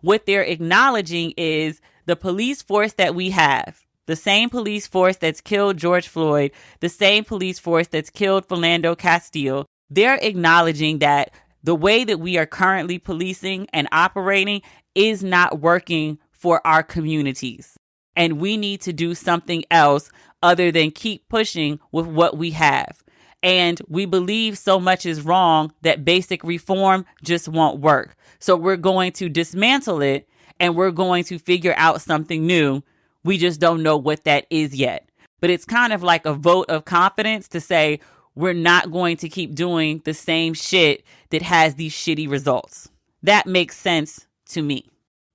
Speaker 1: What they're acknowledging is the police force that we have, the same police force that's killed George Floyd, the same police force that's killed Philando Castile. They're acknowledging that the way that we are currently policing and operating is not working for our communities. And we need to do something else other than keep pushing with what we have. And we believe so much is wrong that basic reform just won't work. So we're going to dismantle it and we're going to figure out something new. We just don't know what that is yet. But it's kind of like a vote of confidence to say we're not going to keep doing the same shit that has these shitty results. That makes sense to me.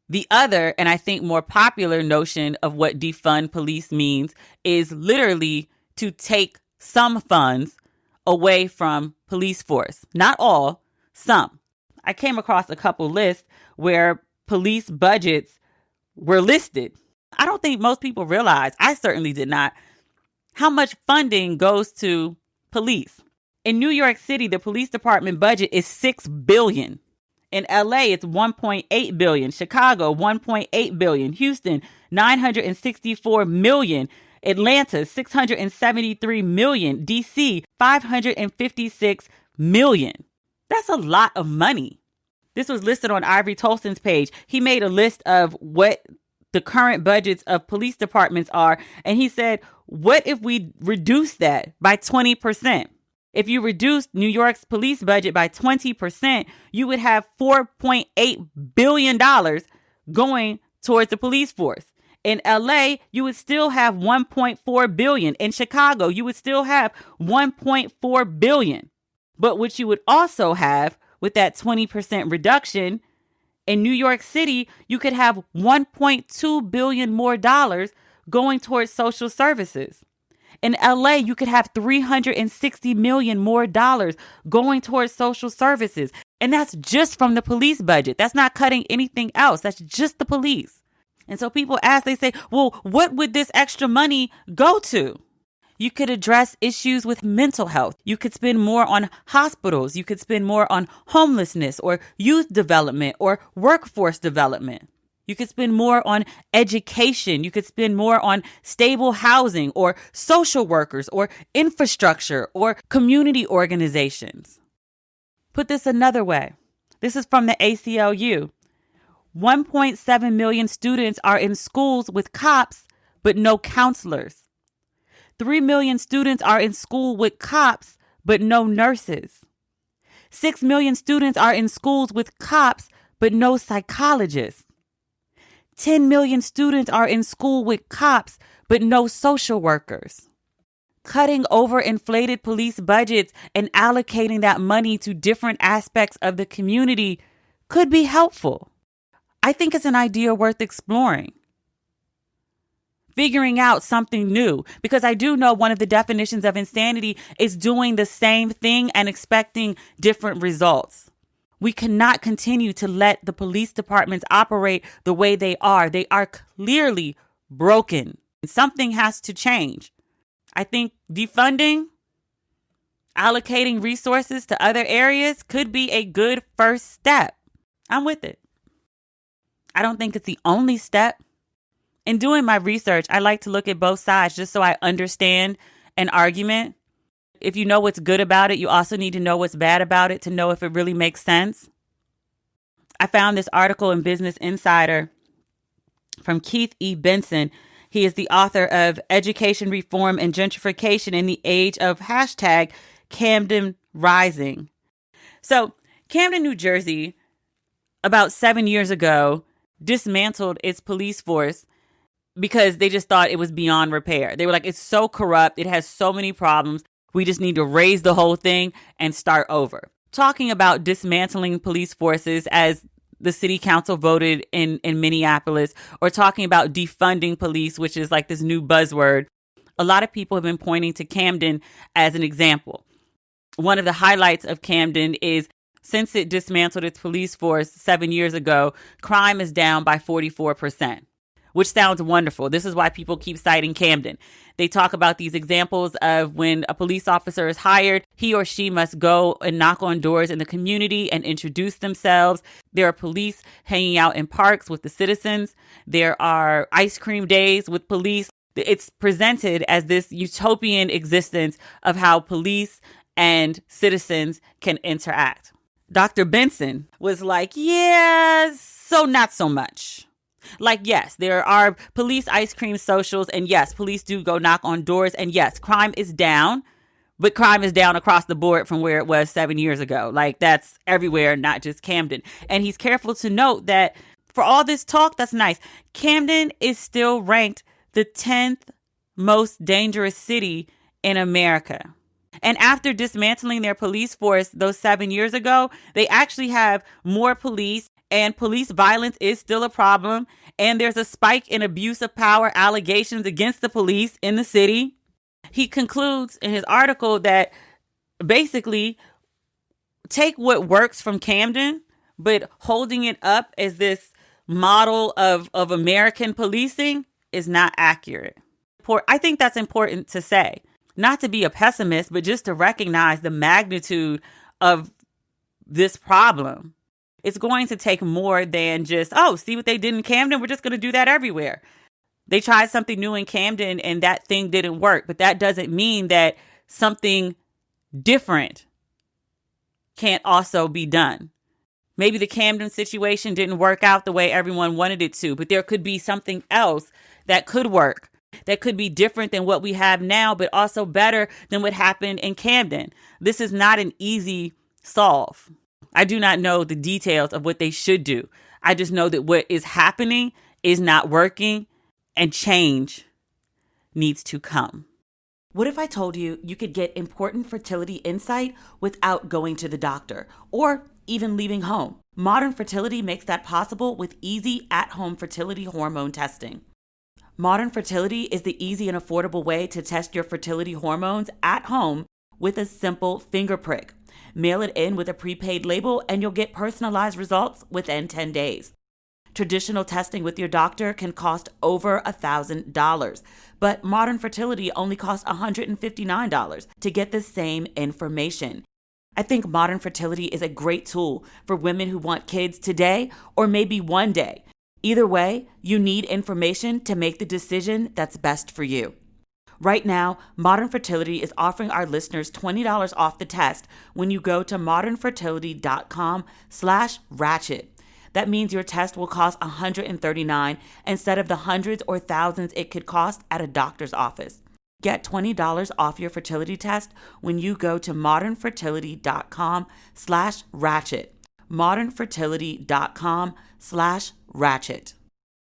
Speaker 1: The other, and I think more popular notion of what defund police means is literally to take some funds away from police force. Not all, some. I came across a couple lists where police budgets were listed. I don't think most people realize, I certainly did not, how much funding goes to police. In New York City, the police department budget is $6 billion. In LA, it's $1.8 billion. Chicago, $1.8 billion. Houston, $964 million. Atlanta, $673 million. DC, $556 million. That's a lot of money. This was listed on Ivory Tolson's page. He made a list of what the current budgets of police departments are. And he said, what if we reduce that by 20%? If you reduce New York's police budget by 20%, you would have $4.8 billion going towards the police force. In LA, you would still have $1.4 billion. In Chicago, you would still have $1.4 billion. But what you would also have with that 20% reduction, in New York City, you could have $1.2 billion more dollars going towards social services. In LA, you could have $360 million more dollars going towards social services. And that's just from the police budget. That's not cutting anything else. That's just the police. And so people ask, they say, well, what would this extra money go to? You could address issues with mental health. You could spend more on hospitals. You could spend more on homelessness or youth development or workforce development. You could spend more on education. You could spend more on stable housing or social workers or infrastructure or community organizations. Put this another way. This is from the ACLU. 1.7 million students are in schools with cops, but no counselors. 3 million students are in school with cops, but no nurses. 6 million students are in schools with cops, but no psychologists. 10 million students are in school with cops, but no social workers. Cutting overinflated police budgets and allocating that money to different aspects of the community could be helpful. I think it's an idea worth exploring. Figuring out something new, because I do know one of the definitions of insanity is doing the same thing and expecting different results. We cannot continue to let the police departments operate the way they are. They are clearly broken. Something has to change. I think defunding, allocating resources to other areas could be a good first step. I'm with it. I don't think it's the only step. In doing my research, I like to look at both sides just so I understand an argument. If you know what's good about it, you also need to know what's bad about it to know if it really makes sense. I found this article in Business Insider from Keith E. Benson. He is the author of Education Reform and Gentrification in the Age of #Camden Rising. So Camden, New Jersey, about 7 years ago, dismantled its police force because they just thought it was beyond repair. They were like, it's so corrupt. It has so many problems. We just need to raise the whole thing and start over. Talking about dismantling police forces as the city council voted in Minneapolis, or talking about defunding police, which is like this new buzzword. A lot of people have been pointing to Camden as an example. One of the highlights of Camden is since it dismantled its police force 7 years ago, crime is down by 44%, which sounds wonderful. This is why people keep citing Camden. They talk about these examples of when a police officer is hired, he or she must go and knock on doors in the community and introduce themselves. There are police hanging out in parks with the citizens. There are ice cream days with police. It's presented as this utopian existence of how police and citizens can interact. Dr. Benson was like, yeah, so not so much. Like, yes, there are police ice cream socials, and yes, police do go knock on doors, and yes, crime is down, but crime is down across the board from where it was 7 years ago. Like, that's everywhere, not just Camden. And he's careful to note that for all this talk, that's nice. Camden is still ranked the 10th most dangerous city in America. And after dismantling their police force those 7 years ago, they actually have more police, and police violence is still a problem. And there's a spike in abuse of power allegations against the police in the city. He concludes in his article that basically take what works from Camden, but holding it up as this model of American policing is not accurate. I think that's important to say. Not to be a pessimist, but just to recognize the magnitude of this problem. It's going to take more than just, see what they did in Camden? We're just going to do that everywhere. They tried something new in Camden and that thing didn't work. But that doesn't mean that something different can't also be done. Maybe the Camden situation didn't work out the way everyone wanted it to, but there could be something else that could work, that could be different than what we have now, but also better than what happened in Camden. This is not an easy solve. I do not know the details of what they should do. I just know that what is happening is not working and change needs to come. What if I told you you could get important fertility insight without going to the doctor or even leaving home? Modern Fertility makes that possible with easy at-home fertility hormone testing. Modern Fertility is the easy and affordable way to test your fertility hormones at home with a simple finger prick. Mail it in with a prepaid label and you'll get personalized results within 10 days. Traditional testing with your doctor can cost over $1,000, but Modern Fertility only costs $159 to get the same information. I think Modern Fertility is a great tool for women who want kids today or maybe one day. Either way, you need information to make the decision that's best for you. Right now, Modern Fertility is offering our listeners $20 off the test when you go to modernfertility.com/ratchet. That means your test will cost $139 instead of the hundreds or thousands it could cost at a doctor's office. Get $20 off your fertility test when you go to modernfertility.com/ratchet. modernfertility.com/ratchet.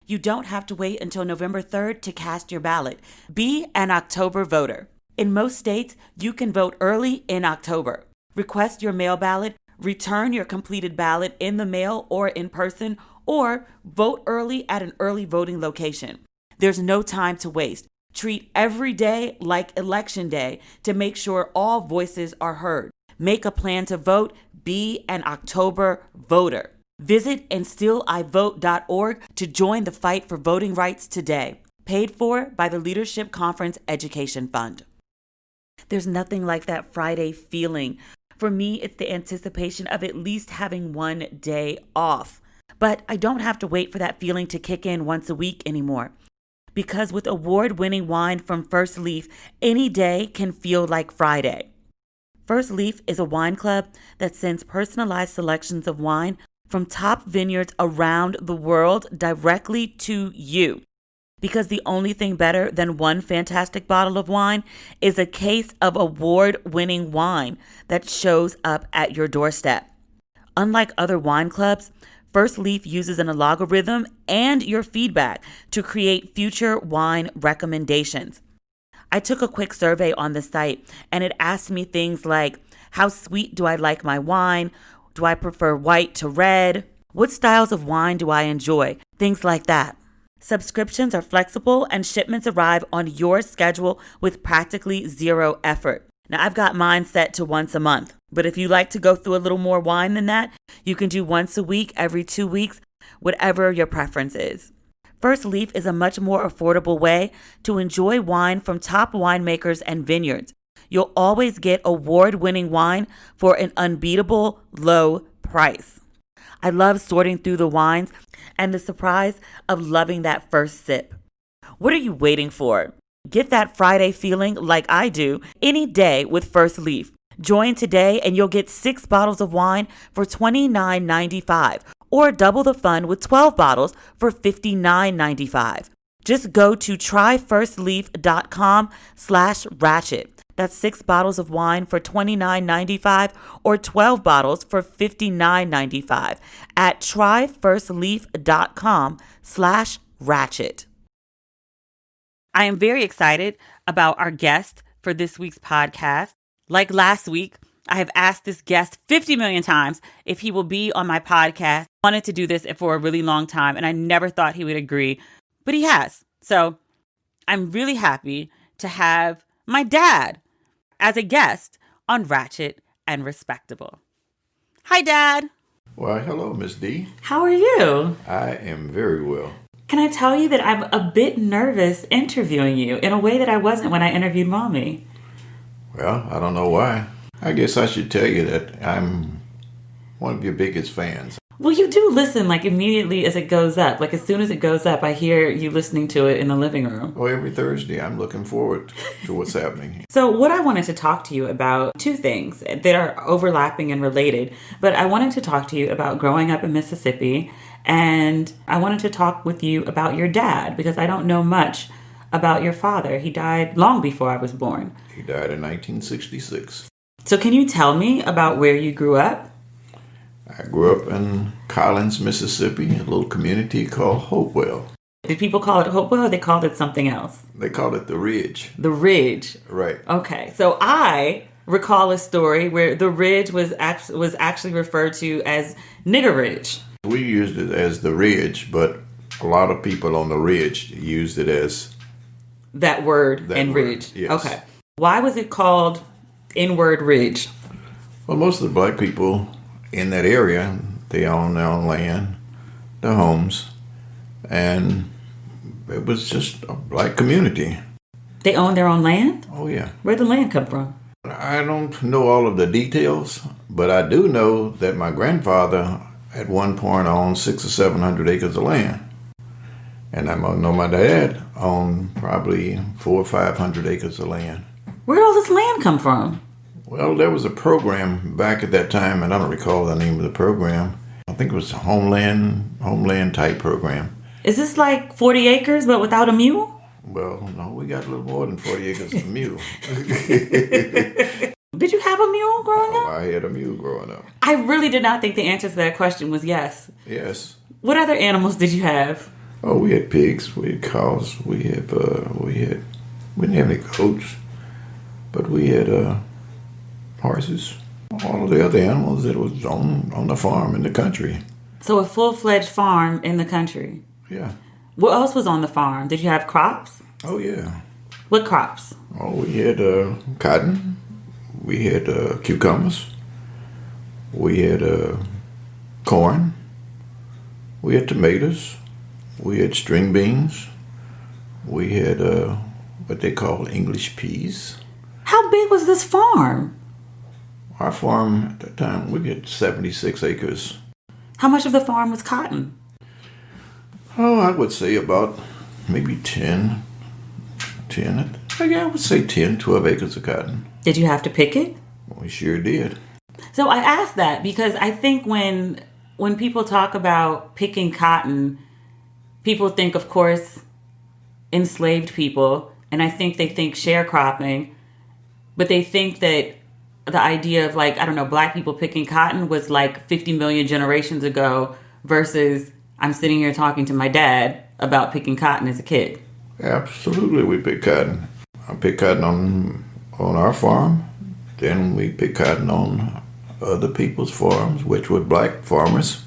Speaker 1: You don't have to wait until November 3rd to cast your ballot. Be an October voter. In most states, you can vote early in October. Request your mail ballot, return your completed ballot in the mail or in person, or vote early at an early voting location. There's no time to waste. Treat every day like Election Day to make sure all voices are heard. Make a plan to vote. Be an October voter. Visit instillIvote.org to join the fight for voting rights today. Paid for by the Leadership Conference Education Fund. There's nothing like that Friday feeling. For me, it's the anticipation of at least having one day off. But I don't have to wait for that feeling to kick in once a week anymore. Because with award-winning wine from First Leaf, any day can feel like Friday. First Leaf is a wine club that sends personalized selections of wine from top vineyards around the world directly to you. Because the only thing better than one fantastic bottle of wine is a case of award-winning wine that shows up at your doorstep. Unlike other wine clubs, First Leaf uses an algorithm and your feedback to create future wine recommendations. I took a quick survey on the site, and it asked me things like, how sweet do I like my wine? Do I prefer white to red? What styles of wine do I enjoy? Things like that. Subscriptions are flexible and shipments arrive on your schedule with practically zero effort. Now, I've got mine set to once a month, but if you like to go through a little more wine than that, you can do once a week, every 2 weeks, whatever your preference is. First Leaf is a much more affordable way to enjoy wine from top winemakers and vineyards. You'll always get award-winning wine for an unbeatable low price. I love sorting through the wines and the surprise of loving that first sip. What are you waiting for? Get that Friday feeling like I do any day with First Leaf. Join today and you'll get 6 bottles of wine for $29.95 or double the fun with 12 bottles for $59.95. Just go to tryfirstleaf.com/ratchet. That's 6 bottles of wine for $29.95 or 12 bottles for $59.95 at tryfirstleaf.com/ratchet. I am very excited about our guest for this week's podcast. Like last week, I have asked this guest 50 million times if he will be on my podcast. I wanted to do this for a really long time, and I never thought he would agree, but he has. So I'm really happy to have my dad as a guest on Ratchet and Respectable. Hi, Dad.
Speaker 2: Why, hello, Miss D.
Speaker 1: How are you?
Speaker 2: I am very well.
Speaker 1: Can I tell you that I'm a bit nervous interviewing you in a way that I wasn't when I interviewed Mommy?
Speaker 2: Well, I don't know why. I guess I should tell you that I'm one of your biggest fans.
Speaker 1: Well, you do listen like immediately as it goes up. Like as soon as it goes up, I hear you listening to it in the living room.
Speaker 2: Oh, every Thursday I'm looking forward to what's happening.
Speaker 1: So what I wanted to talk to you about, 2 things that are overlapping and related, but I wanted to talk to you about growing up in Mississippi, and I wanted to talk with you about your dad because I don't know much about your father. He died long before I was born.
Speaker 2: He died in 1966.
Speaker 1: So can you tell me about where you grew up?
Speaker 2: I grew up in Collins, Mississippi, a little community called Hopewell.
Speaker 1: Did people call it Hopewell or they called it something else?
Speaker 2: They called it the Ridge.
Speaker 1: The Ridge.
Speaker 2: Right.
Speaker 1: Okay. So I recall a story where the Ridge was actually referred to as Nigger Ridge.
Speaker 2: We used it as the Ridge, but a lot of people on the Ridge used it as
Speaker 1: that word, Ridge.
Speaker 2: Yes.
Speaker 1: Okay. Why was it called N-word Ridge?
Speaker 2: Well, most of the black people in that area, they own their own land, their homes, and it was just a black community.
Speaker 1: They own their own land?
Speaker 2: Oh, yeah.
Speaker 1: Where'd the land come from?
Speaker 2: I don't know all of the details, but I do know that my grandfather at one point owned 600 or 700 acres of land. And I know my dad owned probably 400 or 500 acres of land.
Speaker 1: Where did all this land come from?
Speaker 2: Well, there was a program back at that time, and I don't recall the name of the program. I think it was a homeland type program.
Speaker 1: Is this like 40 acres but without a mule?
Speaker 2: Well, no, we got a little more than 40 acres of mule.
Speaker 1: Did you have a mule growing up?
Speaker 2: I had a mule growing up.
Speaker 1: I really did not think the answer to that question was yes.
Speaker 2: Yes.
Speaker 1: What other animals did you have?
Speaker 2: Oh, we had pigs, we had cows, we didn't have any goats, but we had horses, all of the other animals that was on the farm in the country.
Speaker 1: So a full-fledged farm in the country.
Speaker 2: Yeah.
Speaker 1: What else was on the farm? Did you have crops?
Speaker 2: Oh, yeah.
Speaker 1: What crops?
Speaker 2: Oh, we had cotton. We had cucumbers. We had corn. We had tomatoes. We had string beans. We had what they call English peas.
Speaker 1: How big was this farm?
Speaker 2: Our farm at that time, we had 76 acres.
Speaker 1: How much of the farm was cotton?
Speaker 2: Oh, I would say about maybe 10, I would say 10, 12 acres of cotton.
Speaker 1: Did you have to pick it?
Speaker 2: We sure did.
Speaker 1: So I asked that because I think when people talk about picking cotton, people think, of course, enslaved people, and I think they think sharecropping, but they think that the idea of, like, I don't know, black people picking cotton was like 50 million generations ago versus I'm sitting here talking to my dad about picking cotton as a kid.
Speaker 2: Absolutely, we pick cotton. I pick cotton on our farm. Then we pick cotton on other people's farms, which were black farmers.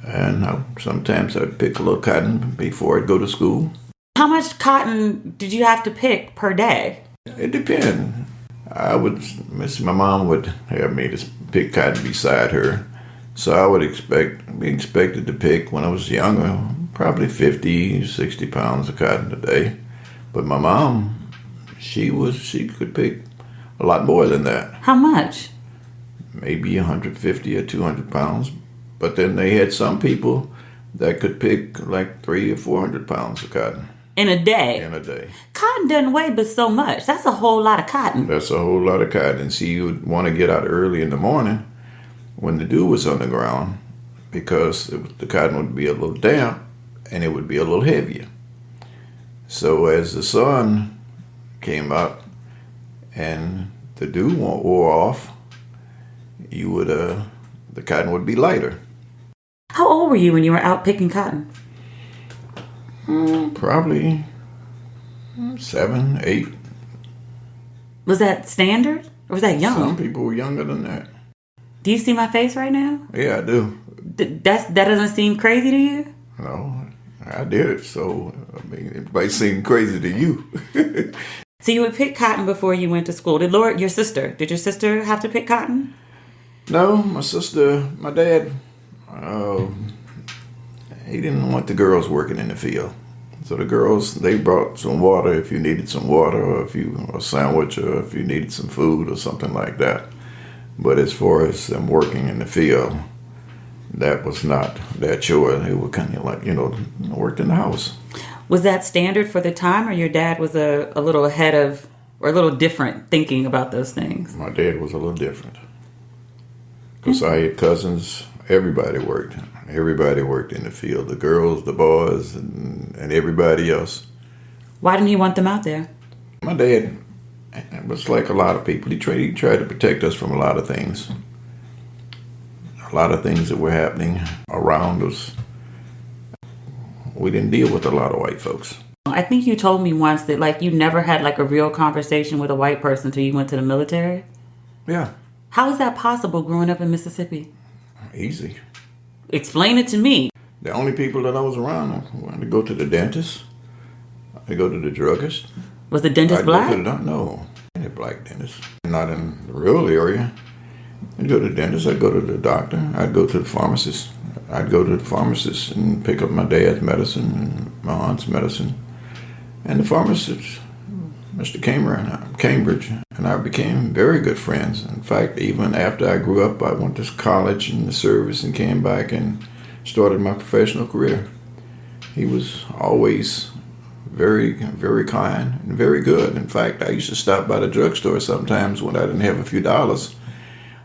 Speaker 2: And sometimes I'd pick a little cotton before I'd go to school.
Speaker 1: How much cotton did you have to pick per day?
Speaker 2: It depends. My mom would have me to pick cotton beside her. So I would be expected to pick, when I was younger, probably 50, 60 pounds of cotton a day. But my mom, she could pick a lot more than that.
Speaker 1: How much?
Speaker 2: Maybe 150 or 200 pounds. But then they had some people that could pick like 300 or 400 pounds of cotton.
Speaker 1: In a day?
Speaker 2: In a day.
Speaker 1: Cotton doesn't weigh but so much. That's a whole lot of cotton.
Speaker 2: That's a whole lot of cotton. See, you would want to get out early in the morning when the dew was on the ground, because the cotton would be a little damp and it would be a little heavier. So as the sun came up and the dew wore off, the cotton would be lighter.
Speaker 1: How old were you when you were out picking cotton?
Speaker 2: Probably 7, 8.
Speaker 1: Was that standard? Or was that young?
Speaker 2: Some people were younger than that.
Speaker 1: Do you see my face right now?
Speaker 2: Yeah, I do.
Speaker 1: That doesn't seem crazy to you?
Speaker 2: No, I did it, so I mean, it might seem crazy to you.
Speaker 1: So you would pick cotton before you went to school. Did your sister have to pick cotton?
Speaker 2: No, my dad, he didn't want the girls working in the field. So the girls, they brought some water if you needed some water, or a sandwich, or if you needed some food or something like that. But as far as them working in the field, that was not their chore. They were kind of like, worked in the house.
Speaker 1: Was that standard for the time, or your dad was a little ahead of, or a little different thinking about those things?
Speaker 2: My dad was a little different. Because I had cousins, everybody worked. Everybody worked in the field. The girls, the boys, and everybody else.
Speaker 1: Why didn't he want them out there?
Speaker 2: My dad was like a lot of people. He tried to protect us from a lot of things. A lot of things that were happening around us. We didn't deal with a lot of white folks.
Speaker 1: I think you told me once that, like, you never had like a real conversation with a white person until you went to the military.
Speaker 2: Yeah.
Speaker 1: How is that possible growing up in Mississippi?
Speaker 2: Easy.
Speaker 1: Explain it to me.
Speaker 2: The only people that I was around, I wanted to go to the dentist. I go to the druggist.
Speaker 1: Was the dentist black?
Speaker 2: No, any black dentist. Not in the rural area. I'd go to the dentist. I'd go to the doctor. I'd go to the pharmacist. I'd go to the pharmacist and pick up my dad's medicine and my aunt's medicine. And the pharmacist, Mr. Cambridge, and I became very good friends. In fact, even after I grew up, I went to college and the service and came back and started my professional career. He was always very, very kind and very good. In fact, I used to stop by the drugstore sometimes when I didn't have a few dollars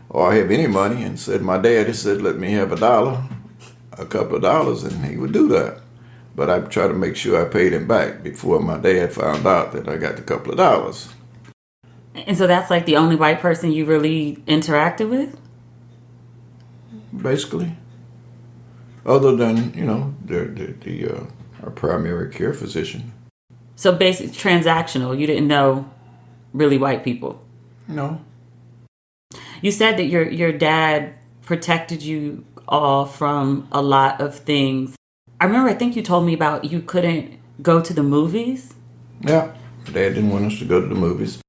Speaker 2: or I have any money, and said, my daddy said, let me have a couple of dollars, and he would do that. But I'd try to make sure I paid him back before my dad found out that I got a couple of dollars.
Speaker 1: And so that's like the only white person you really interacted with?
Speaker 2: Basically. Other than, our primary care physician.
Speaker 1: So basically transactional. You didn't know really white people?
Speaker 2: No.
Speaker 1: You said that your dad protected you all from a lot of things. I think you told me about you couldn't go to the movies.
Speaker 2: Yeah, my dad didn't want us to go to the movies.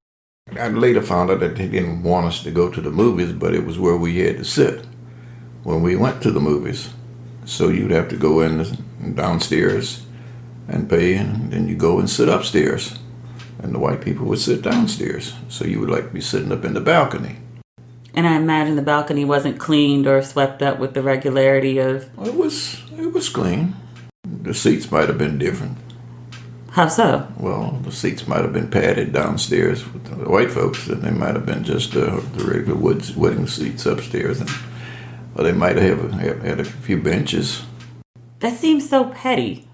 Speaker 2: I later found out that he didn't want us to go to the movies, but it was where we had to sit when we went to the movies. So you'd have to go in downstairs and pay, and then you go and sit upstairs. And the white people would sit downstairs. So you would be sitting up in the balcony.
Speaker 1: And I imagine the balcony wasn't cleaned or swept up with the regularity of...
Speaker 2: Well, it was clean. The seats might have been different.
Speaker 1: How so?
Speaker 2: Well, the seats might have been padded downstairs with the white folks, and they might have been just the regular wooden seats upstairs, or they might have had a few benches.
Speaker 1: That seems so petty.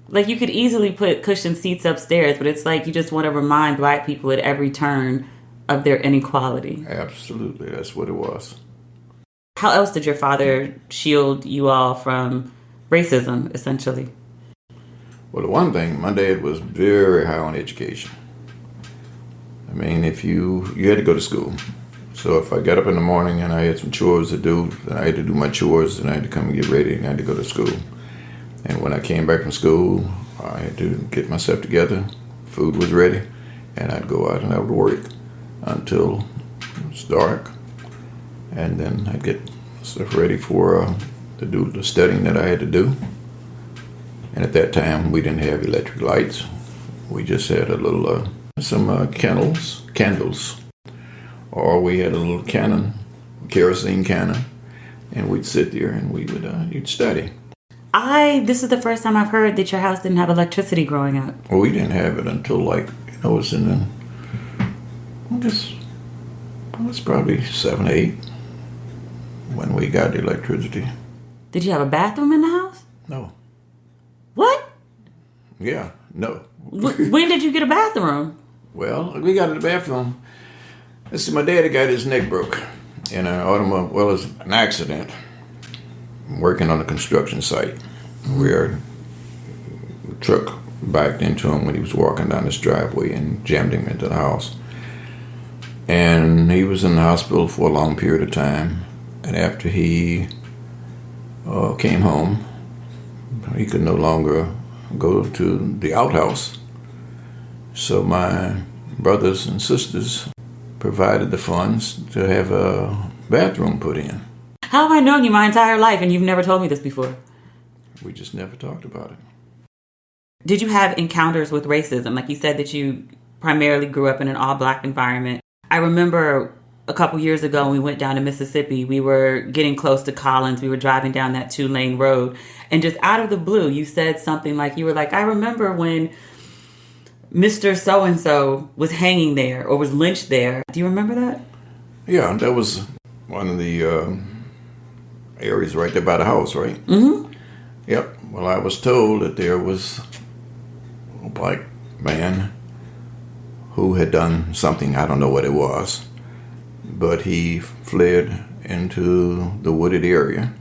Speaker 1: Like, you could easily put cushioned seats upstairs, but it's like you just want to remind black people at every turn of their inequality.
Speaker 2: Absolutely, that's what it was.
Speaker 1: How else did your father shield you all from racism, essentially?
Speaker 2: Well, the one thing, my dad was very high on education. I mean, if you had to go to school. So if I got up in the morning and I had some chores to do, then I had to do my chores, and I had to come and get ready, and I had to go to school. And when I came back from school, I had to get myself together. Food was ready, and I'd go out and I would work until it was dark. And then I'd get stuff ready to do the studying that I had to do. And at that time, we didn't have electric lights. We just had a little, some candles. Or we had a little kerosene cannon, and we'd sit there and you'd study.
Speaker 1: This is the first time I've heard that your house didn't have electricity growing up.
Speaker 2: Well, we didn't have it until it was in it was probably 7, 8 when we got the electricity.
Speaker 1: Did you have a bathroom in the house?
Speaker 2: No.
Speaker 1: What?
Speaker 2: Yeah, no.
Speaker 1: When did you get a bathroom?
Speaker 2: Well, we got in the bathroom. Let's see, my daddy got his neck broke in an automobile. Well, it was an accident. Working on a construction site where the truck backed into him when he was walking down this driveway and jammed him into the house. And he was in the hospital for a long period of time. And after he came home, he could no longer go to the outhouse. So my brothers and sisters provided the funds to have a bathroom put in.
Speaker 1: How have I known you my entire life and you've never told me this before?
Speaker 2: We just never talked about it.
Speaker 1: Did you have encounters with racism? Like you said that you primarily grew up in an all-black environment. I remember a couple years ago when we went down to Mississippi, we were getting close to Collins. We were driving down that 2-lane road. And just out of the blue, you said something like, you were like, I remember when Mr. So-and-so was hanging there or was lynched there. Do you remember that?
Speaker 2: Yeah, that was one of the areas right there by the house, right?
Speaker 1: Mm-hmm.
Speaker 2: Yep. Well, I was told that there was a black man who had done something, I don't know what it was, but he fled into the wooded area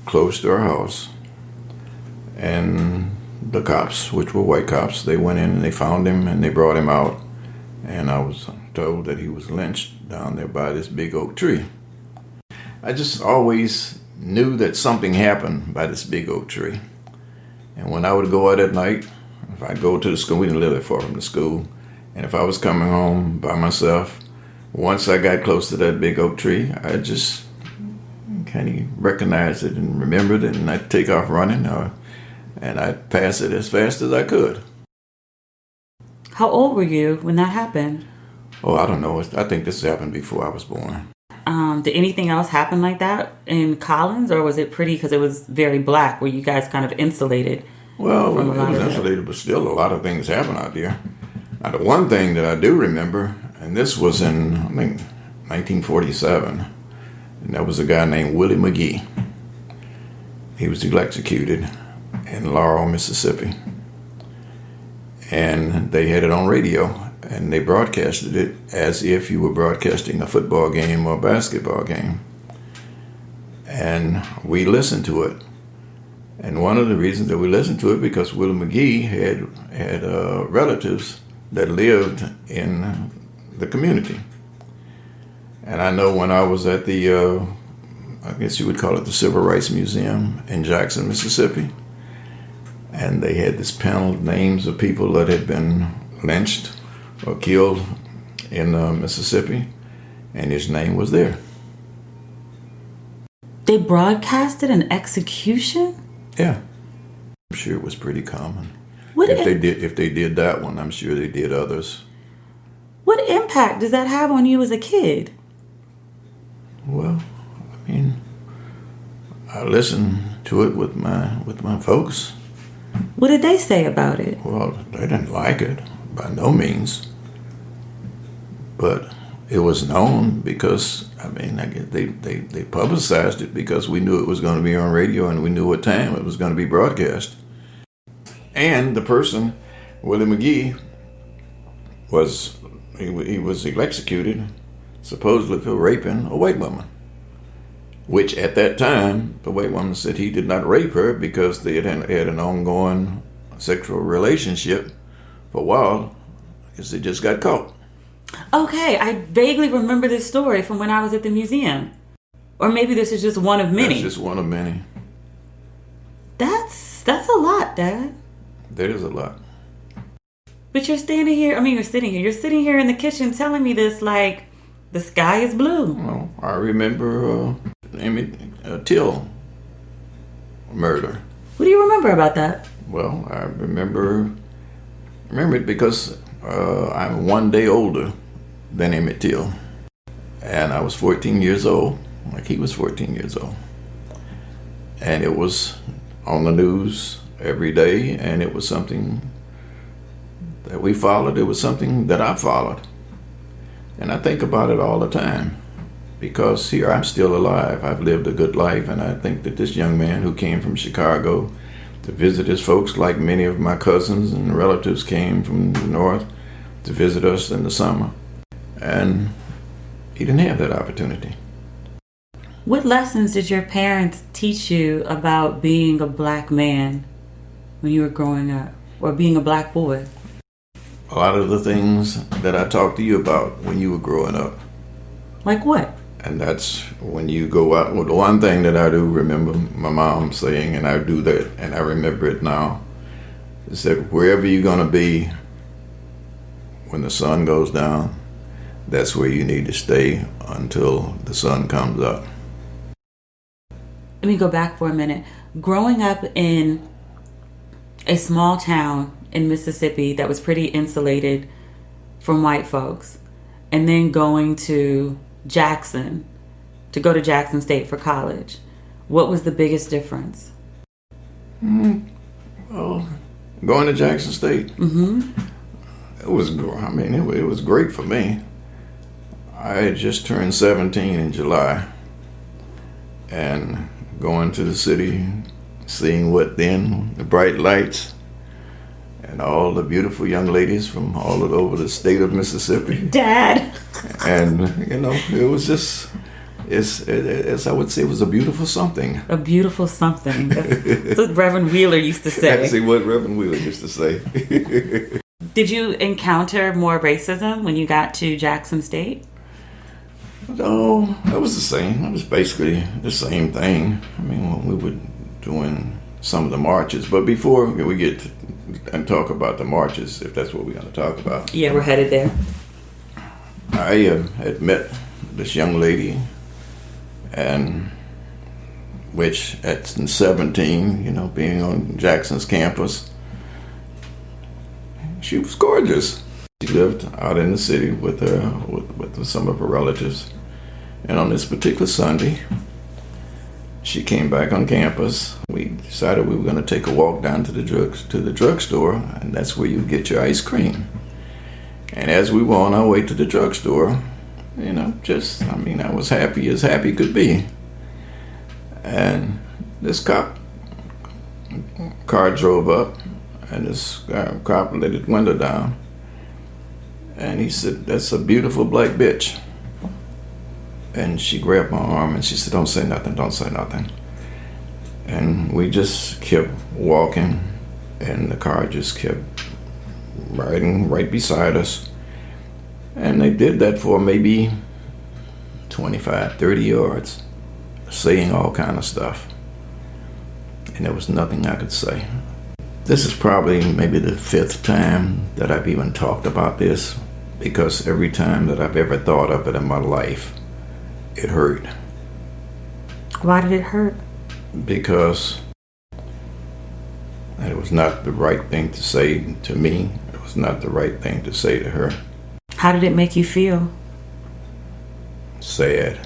Speaker 2: close to our house. And the cops, which were white cops, they went in and they found him and they brought him out. And I was told that he was lynched down there by this big oak tree. I just always knew that something happened by this big oak tree. And when I would go out at night, if I'd go to the school, we didn't live that far from the school, and if I was coming home by myself, once I got close to that big oak tree, I just kind of recognized it and remembered it, and I'd take off running, and I'd pass it as fast as I could.
Speaker 1: How old were you when that happened?
Speaker 2: Oh, I don't know. I think this happened before I was born.
Speaker 1: Did anything else happen like that in Collins, or was it pretty because it was very black? Were you guys kind of insulated?
Speaker 2: Well, it was insulated, but still a lot of things happen out there. Now, the one thing that I do remember, and this was in, I think, 1947, and that was a guy named Willie McGee. He was electrocuted in Laurel, Mississippi. And they had it on radio. And they broadcasted it as if you were broadcasting a football game or a basketball game. And we listened to it. And one of the reasons that we listened to it because Willie McGee had relatives that lived in the community. And I know when I was at the, I guess you would call it the Civil Rights Museum in Jackson, Mississippi, and they had this panel of names of people that had been lynched or killed in Mississippi, and his name was there.
Speaker 1: They broadcasted an execution?
Speaker 2: Yeah. I'm sure it was pretty common. If they did that one, I'm sure they did others.
Speaker 1: What impact does that have on you as a kid?
Speaker 2: Well, I mean, I listened to it with my folks.
Speaker 1: What did they say about it?
Speaker 2: Well, they didn't like it, by no means. But it was known because, I mean, they publicized it because we knew it was going to be on radio and we knew what time it was going to be broadcast. And the person, Willie McGee, was executed supposedly for raping a white woman. Which at that time, the white woman said he did not rape her because they had an ongoing sexual relationship for a while because they just got caught.
Speaker 1: Okay, I vaguely remember this story from when I was at the museum. Or maybe this is just one of many.
Speaker 2: That's just one of many.
Speaker 1: That's a lot, Dad.
Speaker 2: That is a lot.
Speaker 1: But you're sitting here in the kitchen telling me this like the sky is blue.
Speaker 2: Well, I remember Till murder.
Speaker 1: What do you remember about that?
Speaker 2: Well, I remember it because I'm one day older than Emmett Till. And I was 14 years old, like he was 14 years old. And it was on the news every day, and it was something that we followed. It was something that I followed. And I think about it all the time because here I'm still alive. I've lived a good life, and I think that this young man who came from Chicago to visit his folks, like many of my cousins and relatives came from the north to visit us in the summer, and he didn't have that opportunity.
Speaker 1: What lessons did your parents teach you about being a black man when you were growing up, or being a black boy?
Speaker 2: A lot of the things that I talked to you about when you were growing up.
Speaker 1: Like what?
Speaker 2: And that's when you go out. Well, the one thing that I do remember my mom saying, and I do that, and I remember it now, is that wherever you're going to be when the sun goes down, that's where you need to stay until the sun comes up.
Speaker 1: Let me go back for a minute. Growing up in a small town in Mississippi that was pretty insulated from white folks, and then going to Jackson, to go to Jackson State for college, what was the biggest difference?
Speaker 2: Well, going to Jackson State, it was great for me. I had just turned 17 in July, and going to the city, seeing what then, the bright lights, and all the beautiful young ladies from all over the state of Mississippi.
Speaker 1: Dad!
Speaker 2: And, it was just, as I would say, it was a beautiful something.
Speaker 1: A beautiful something. That's what Reverend Wheeler used to say.
Speaker 2: That's what Reverend Wheeler used to say.
Speaker 1: Did you encounter more racism when you got to Jackson State?
Speaker 2: No, that was the same. It was basically the same thing. I mean, when we were doing some of the marches. But before we get and talk about the marches, if that's what we're going to talk about.
Speaker 1: Yeah, we're headed there.
Speaker 2: I had met this young lady, and which at 17, being on Jackson's campus, she was gorgeous. She lived out in the city with some of her relatives, and on this particular Sunday, she came back on campus. We decided we were going to take a walk down to the drugstore, and that's where you get your ice cream. And as we were on our way to the drugstore, I was happy as happy could be. And this car drove up, and this cop let his window down, and he said, "That's a beautiful black bitch." And she grabbed my arm and she said, don't say nothing. And we just kept walking, and the car just kept riding right beside us. And they did that for maybe 25, 30 yards, saying all kind of stuff. And there was nothing I could say. This is probably maybe the 5th time that I've even talked about this, because every time that I've ever thought of it in my life, it hurt.
Speaker 1: Why did it hurt?
Speaker 2: Because it was not the right thing to say to me. It was not the right thing to say to her.
Speaker 1: How did it make you feel?
Speaker 2: Sad,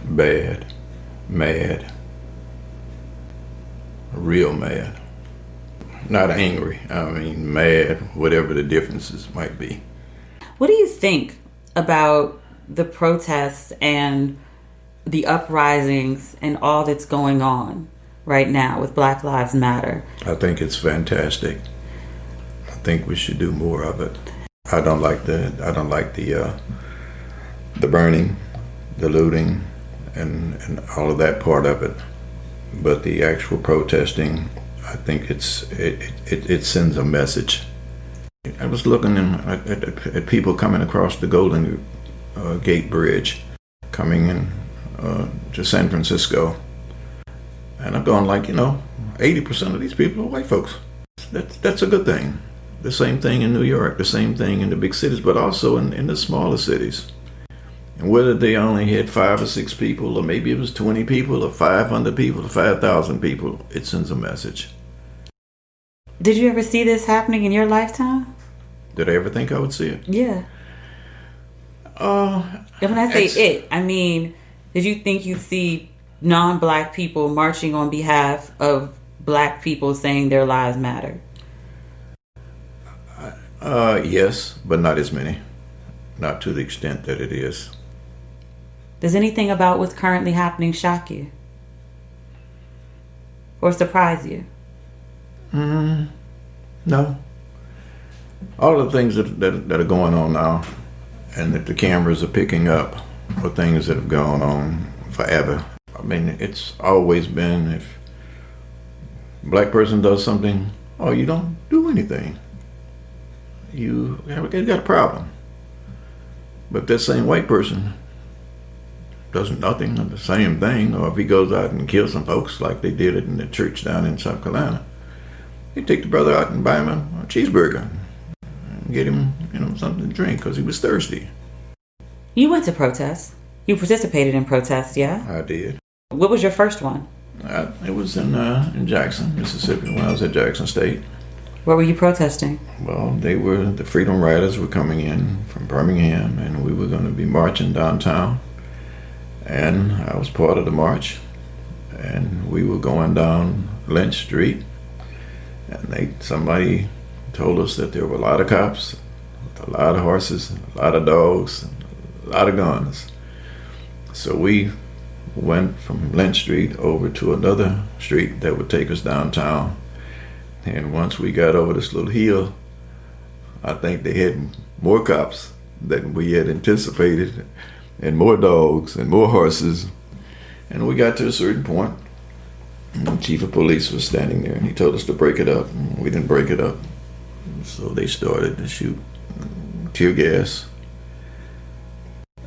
Speaker 2: bad, mad, real mad. Not angry. I mean, mad, whatever the differences might be.
Speaker 1: What do you think about the protests and the uprisings and all that's going on right now with Black Lives Matter?
Speaker 2: I think it's fantastic. I think we should do more of it. I don't like the burning, the looting, and all of that part of it. But the actual protesting, I think it sends a message. I was looking at people coming across the Golden Gate Bridge, coming in to San Francisco, and I'm going like, 80% of these people are white folks. That's a good thing. The same thing in New York, the same thing in the big cities, but also in the smaller cities. And whether they only had 5 or 6 people, or maybe it was 20 people, or 500 people, or 5,000 people, it sends a message.
Speaker 1: Did you ever see this happening in your lifetime?
Speaker 2: Did I ever think I would see it?
Speaker 1: Yeah. When I say it, I mean, did you think you'd see non-black people marching on behalf of black people saying their lives matter?
Speaker 2: Yes, but not as many. Not to the extent that it is.
Speaker 1: Does anything about what's currently happening shock you? Or surprise you?
Speaker 2: No. All of the things that are going on now and that the cameras are picking up are things that have gone on forever. I mean, it's always been, if a black person does something, you don't do anything. You got a problem. But that same white person does nothing of the same thing, or if he goes out and kills some folks like they did it in the church down in South Carolina, they take the brother out and buy him a cheeseburger and get him, something to drink because he was thirsty.
Speaker 1: You went to protests. You participated in protests, yeah?
Speaker 2: I did.
Speaker 1: What was your first one?
Speaker 2: It was in Jackson, Mississippi, when I was at Jackson State.
Speaker 1: What were you protesting?
Speaker 2: Well, the Freedom Riders were coming in from Birmingham, and we were going to be marching downtown. And I was part of the march, and we were going down Lynch Street, and somebody told us that there were a lot of cops, a lot of horses, a lot of dogs, a lot of guns. So we went from Lynch Street over to another street that would take us downtown. And once we got over this little hill, I think they had more cops than we had anticipated, and more dogs and more horses. And we got to a certain point, and the chief of police was standing there, and he told us to break it up. And we didn't break it up. So they started to shoot tear gas.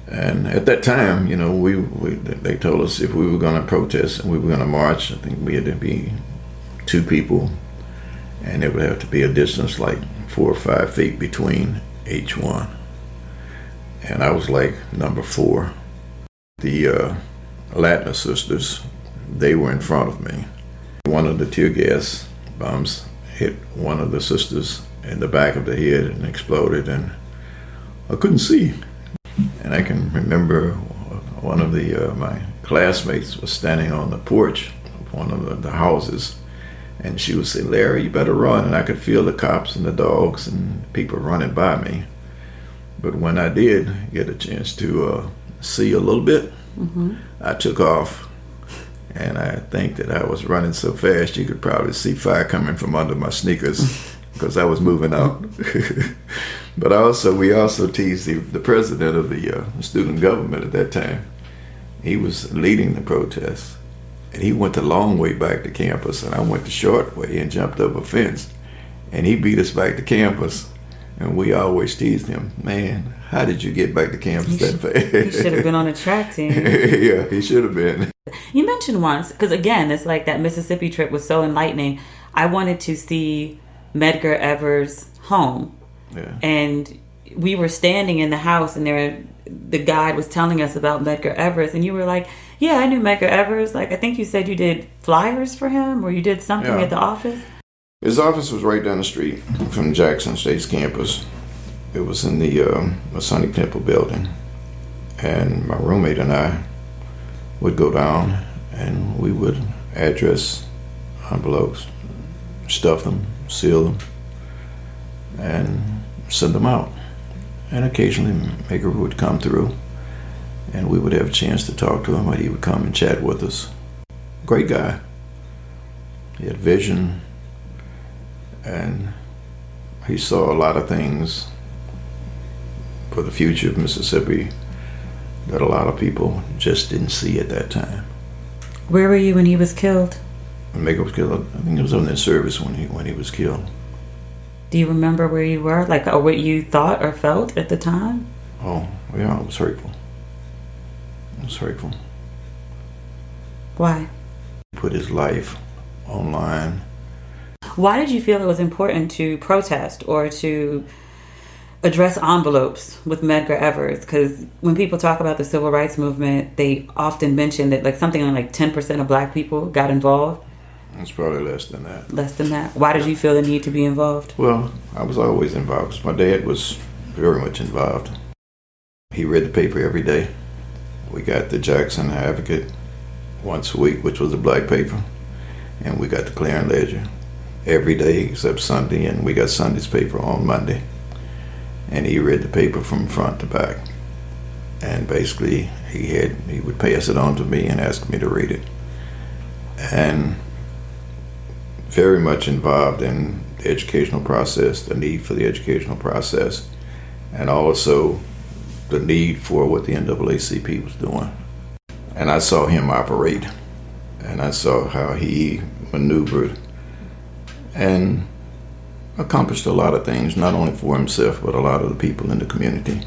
Speaker 2: And at that time, they told us if we were going to protest and we were going to march, I think we had to be 2 people, and it would have to be a distance like 4 or 5 feet between each one. And I was like number 4. The Latina sisters, they were in front of me. One of the tear gas bombs hit one of the sisters in the back of the head and exploded, and I couldn't see. And I can remember one of my classmates was standing on the porch of one of the houses, and she would say, "Larry, you better run." And I could feel the cops and the dogs and people running by me. But when I did get a chance to see a little bit, I took off. And I think that I was running so fast you could probably see fire coming from under my sneakers because I was moving out. But we also teased the president of the student government at that time. He was leading the protests. And he went the long way back to campus, and I went the short way and jumped up a fence. And he beat us back to campus. And we always teased him, "Man, how did you get back to campus that fast?"
Speaker 1: He should have been on a track team.
Speaker 2: Yeah, he should have been.
Speaker 1: You mentioned once, because again, it's like that Mississippi trip was so enlightening. I wanted to see Medgar Evers' home.
Speaker 2: Yeah.
Speaker 1: And we were standing in the house, and the guide was telling us about Medgar Evers, and you were like, "Yeah, I knew Medgar Evers. Like, I think you said you did flyers for him, or you did something at the office."
Speaker 2: His office was right down the street from Jackson State's campus. It was in the Masonic Temple building. And my roommate and I would go down, and we would address envelopes, stuff them, seal them, and send them out. And occasionally Meghan would come through, and we would have a chance to talk to him, or he would come and chat with us. Great guy. He had vision, and he saw a lot of things for the future of Mississippi that a lot of people just didn't see at that time.
Speaker 1: Where were you when he was killed?
Speaker 2: When Meghan was killed, I think it was on that service when he was killed.
Speaker 1: Do you remember where you were, like, or what you thought or felt at the time?
Speaker 2: Oh, yeah, I was hurtful. I was hurtful.
Speaker 1: Why?
Speaker 2: He put his life online.
Speaker 1: Why did you feel it was important to protest or to address envelopes with Medgar Evers? Because when people talk about the civil rights movement, they often mention that like something like 10% of black people got involved.
Speaker 2: It's probably less than that.
Speaker 1: Less than that. Why did you feel the need to be involved?
Speaker 2: Well, I was always involved because my dad was very much involved. He read the paper every day. We got the Jackson Advocate once a week, which was a black paper, and we got the Clarion Ledger every day except Sunday, and we got Sunday's paper on Monday. And he read the paper from front to back, and basically he would pass it on to me and ask me to read it. And very much involved in the educational process, the need for the educational process, and also the need for what the NAACP was doing. And I saw him operate, and I saw how he maneuvered and accomplished a lot of things, not only for himself, but a lot of the people in the community.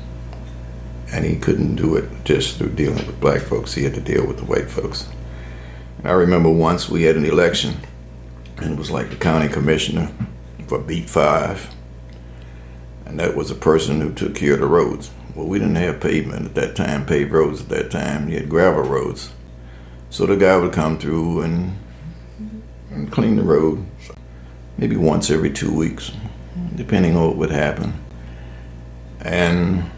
Speaker 2: And he couldn't do it just through dealing with black folks. He had to deal with the white folks. And I remember once we had an election, and it was like the county commissioner for Beat 5. And that was a person who took care of the roads. Well, we didn't have pavement at that time, paved roads at that time. You had gravel roads. So the guy would come through and clean the road maybe once every 2 weeks, depending on what would happen. And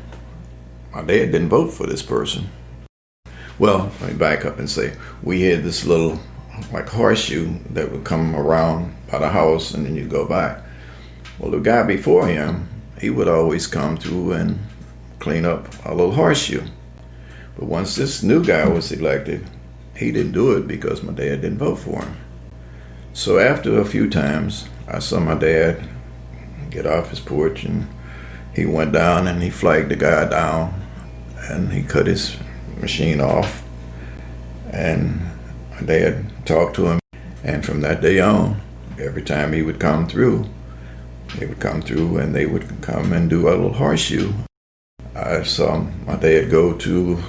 Speaker 2: my dad didn't vote for this person. Well, let me back up and say, we had this little like horseshoe that would come around by the house and then you go by. Well, the guy before him, he would always come through and clean up a little horseshoe. But once this new guy was elected, he didn't do it because my dad didn't vote for him. So after a few times, I saw my dad get off his porch, and he went down and he flagged the guy down, and he cut his machine off, and my dad talked to him. And from that day on, every time he would come through, and they would come and do a little horseshoe. I saw my dad go to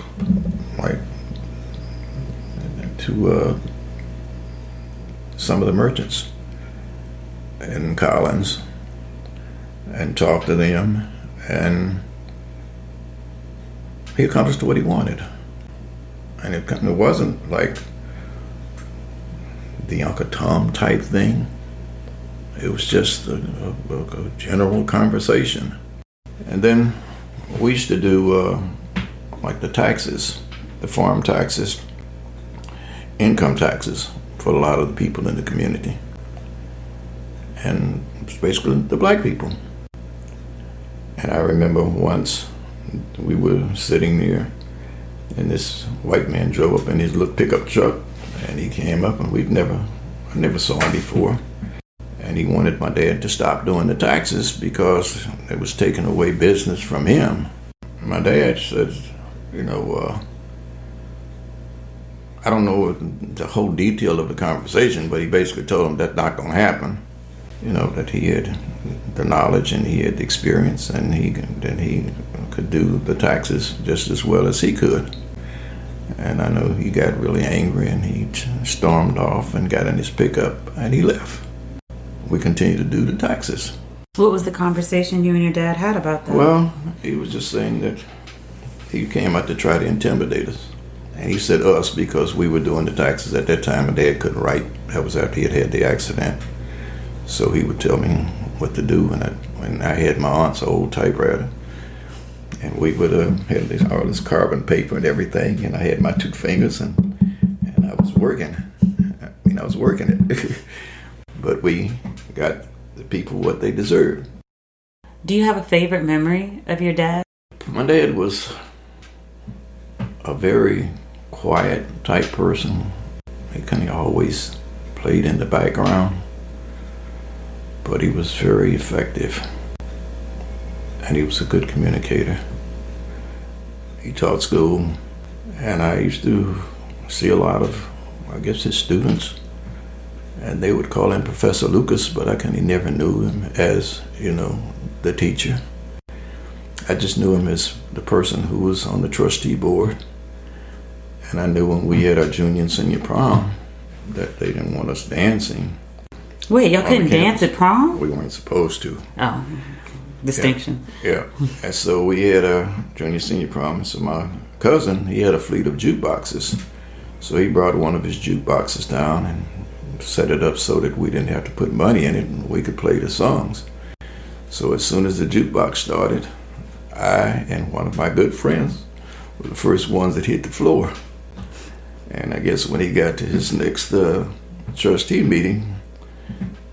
Speaker 2: some of the merchants in Collins and talk to them, and he accomplished what he wanted. And it wasn't like the Uncle Tom type thing. It was just a general conversation. And then we used to do like the taxes, the farm taxes, income taxes for a lot of the people in the community. And it's basically the black people. And I remember once we were sitting there, and this white man drove up in his little pickup truck, and he came up, and I never saw him before. And he wanted my dad to stop doing the taxes because it was taking away business from him. My dad said, I don't know the whole detail of the conversation, but he basically told him that's not going to happen. That he had the knowledge and he had the experience, and he could do the taxes just as well as he could. And I know he got really angry, and he stormed off and got in his pickup, and he left. We continued to do the taxes.
Speaker 1: What was the conversation you and your dad had about that?
Speaker 2: Well, he was just saying that he came out to try to intimidate us. And he said us because we were doing the taxes at that time, and Dad couldn't write. That was after he had had the accident. So he would tell me what to do, and I had my aunt's old typewriter, and we would have all this carbon paper and everything, and I had my 2 fingers, and I was working. I was working it. But we got the people what they deserved.
Speaker 1: Do you have a favorite memory of your dad?
Speaker 2: My dad was a very quiet type person. He kind of always played in the background, but he was very effective, and he was a good communicator. He taught school, and I used to see a lot of, I guess, his students, and they would call him Professor Lucas, but I kind of never knew him as, the teacher. I just knew him as the person who was on the trustee board. And I knew when we had our junior and senior prom that they didn't want us dancing.
Speaker 1: Wait, y'all couldn't dance at prom?
Speaker 2: We weren't supposed to.
Speaker 1: Oh, distinction.
Speaker 2: Yeah. And so we had a junior senior prom. So my cousin, he had a fleet of jukeboxes. So he brought one of his jukeboxes down and set it up so that we didn't have to put money in it and we could play the songs. So as soon as the jukebox started, I and one of my good friends were the first ones that hit the floor. And I guess when he got to his next trustee meeting,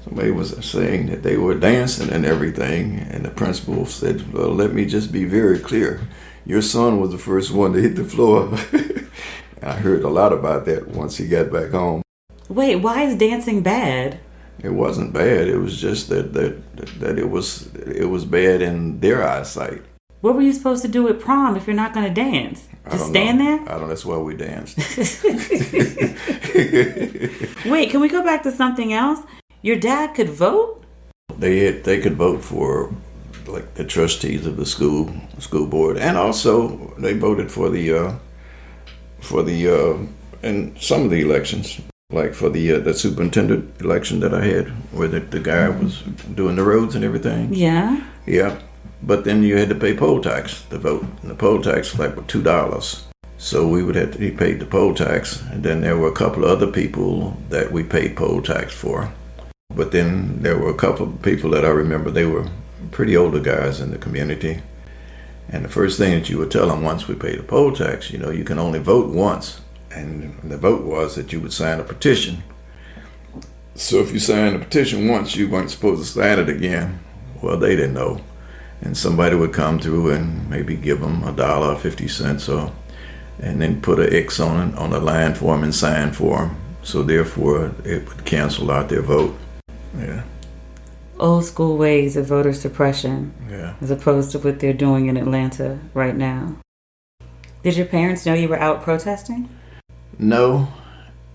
Speaker 2: somebody was saying that they were dancing and everything. And the principal said, well, let me just be very clear. Your son was the first one to hit the floor. And I heard a lot about that once he got back home.
Speaker 1: Wait, why is dancing bad?
Speaker 2: It wasn't bad. It was just that it was bad in their eyesight.
Speaker 1: What were you supposed to do at prom if you're not going to dance? Just stand there?
Speaker 2: I don't know. That's why we danced.
Speaker 1: Wait, can we go back to something else? Your dad could vote?
Speaker 2: They could vote for like the trustees of the school board, and also they voted for the in some of the elections. Like for the superintendent election that I had, where the guy was doing the roads and everything.
Speaker 1: Yeah.
Speaker 2: Yeah. But then you had to pay poll tax to vote. And the poll tax was like $2. So he paid the poll tax. And then there were a couple of other people that we paid poll tax for. But then there were a couple of people that I remember, they were pretty older guys in the community. And the first thing that you would tell them once we paid the poll tax, you can only vote once. And the vote was that you would sign a petition. So if you signed a petition once, you weren't supposed to sign it again. Well, they didn't know. And somebody would come through and maybe give them $1.50 and then put an X on the line for them and sign for them. So therefore, it would cancel out their vote. Yeah.
Speaker 1: Old school ways of voter suppression.
Speaker 2: Yeah.
Speaker 1: As opposed to what they're doing in Atlanta right now. Did your parents know you were out protesting?
Speaker 2: No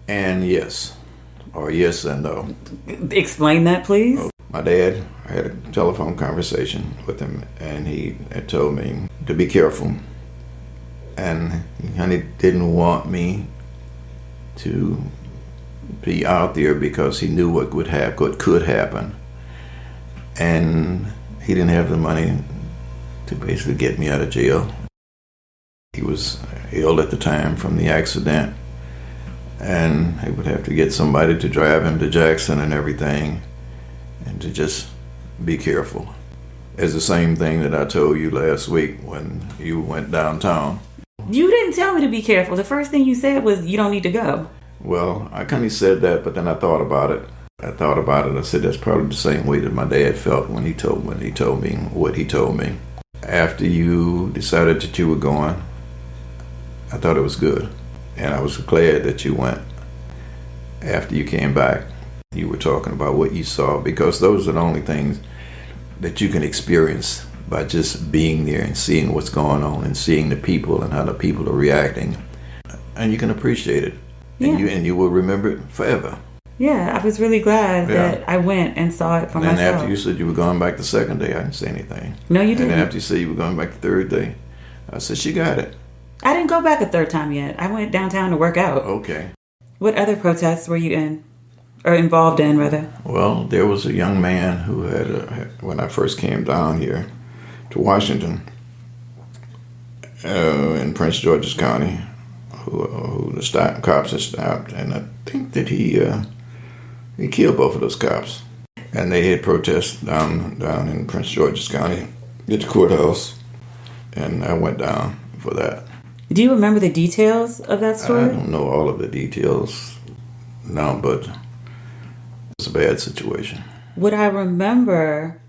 Speaker 2: and yes. Or yes and no.
Speaker 1: Explain that, please.
Speaker 2: My dad, I had a telephone conversation with him, and he had told me to be careful. And he didn't want me to be out there because he knew what could happen. And he didn't have the money to basically get me out of jail. He was ill at the time from the accident, and he would have to get somebody to drive him to Jackson and everything, and to just be careful. It's the same thing that I told you last week when you went downtown.
Speaker 1: You didn't tell me to be careful. The first thing you said was you don't need to go.
Speaker 2: Well, I kind of said that, but then I thought about it. I said that's probably the same way that my dad felt when he told me what he told me. After you decided that you were going, I thought it was good. And I was glad that you went. After you came back, you were talking about what you saw, because those are the only things that you can experience by just being there and seeing what's going on and seeing the people and how the people are reacting. And you can appreciate it.
Speaker 1: Yeah.
Speaker 2: And you will remember it forever.
Speaker 1: Yeah, I was really glad that I went and saw it for myself.
Speaker 2: And then after you said you were going back the second day, I didn't say anything.
Speaker 1: No, you didn't.
Speaker 2: And then after you said you were going back the third day, I said, she got it.
Speaker 1: I didn't go back a third time yet. I went downtown to work out.
Speaker 2: Okay.
Speaker 1: What other protests were you in? Or involved in, rather?
Speaker 2: Well, there was a young man who when I first came down here to Washington, in Prince George's County, who the cops had stopped, and I think that he killed both of those cops. And they had protests down in Prince George's County at the courthouse, and I went down for that.
Speaker 1: Do you remember the details of that story?
Speaker 2: I don't know all of the details now, but it's a bad situation.
Speaker 1: What I remember,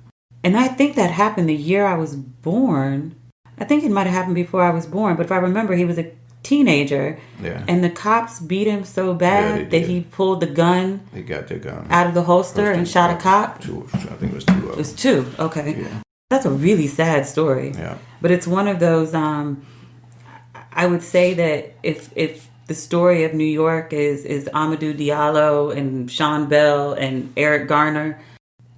Speaker 1: and I think that happened the year I was born. I think it might have happened before I was born, but if I remember, he was a teenager.
Speaker 2: Yeah.
Speaker 1: And the cops beat him so bad that he pulled the gun.
Speaker 2: He got their gun
Speaker 1: out of the holster and shot a cop.
Speaker 2: I think it was 2 of them.
Speaker 1: It was 2. Okay.
Speaker 2: Yeah.
Speaker 1: That's a really sad story.
Speaker 2: Yeah.
Speaker 1: But it's one of those, I would say that if the story of New York is Amadou Diallo and Sean Bell and Eric Garner,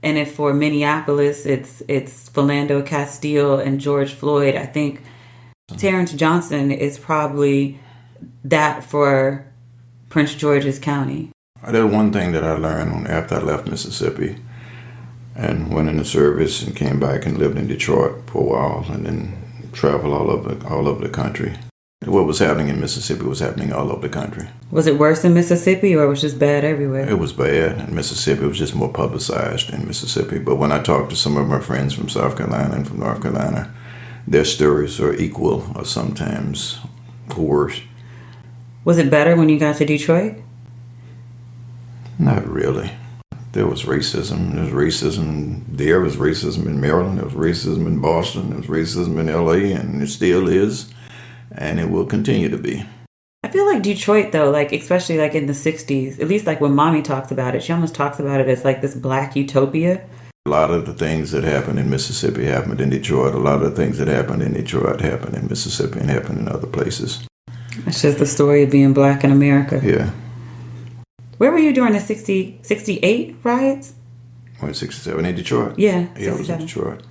Speaker 1: and if for Minneapolis it's Philando Castile and George Floyd, I think Terrence Johnson is probably that for Prince George's County.
Speaker 2: There's one thing that I learned after I left Mississippi and went in the service and came back and lived in Detroit for a while and then traveled all over the country. What was happening in Mississippi was happening all over the country.
Speaker 1: Was it worse in Mississippi or it was just bad everywhere?
Speaker 2: It was bad in Mississippi. It was just more publicized in Mississippi. But when I talked to some of my friends from South Carolina and from North Carolina, their stories are equal or sometimes worse.
Speaker 1: Was it better when you got to Detroit?
Speaker 2: Not really. There was racism. There was racism in Maryland. There was racism in Boston. There was racism in LA, and it still is, and it will continue to be.
Speaker 1: I feel like Detroit, though, like especially like in the 60s, at least like when Mommy talks about it, she almost talks about it as like this black utopia.
Speaker 2: A lot of the things that happened in Mississippi happened in Detroit. A lot of the things that happened in Detroit happened in Mississippi and happened in other places.
Speaker 1: It's just the story of being black in America.
Speaker 2: Yeah.
Speaker 1: Where were you during the 68 riots?
Speaker 2: When 67 in Detroit?
Speaker 1: Yeah, 67.
Speaker 2: Yeah, I was in Detroit.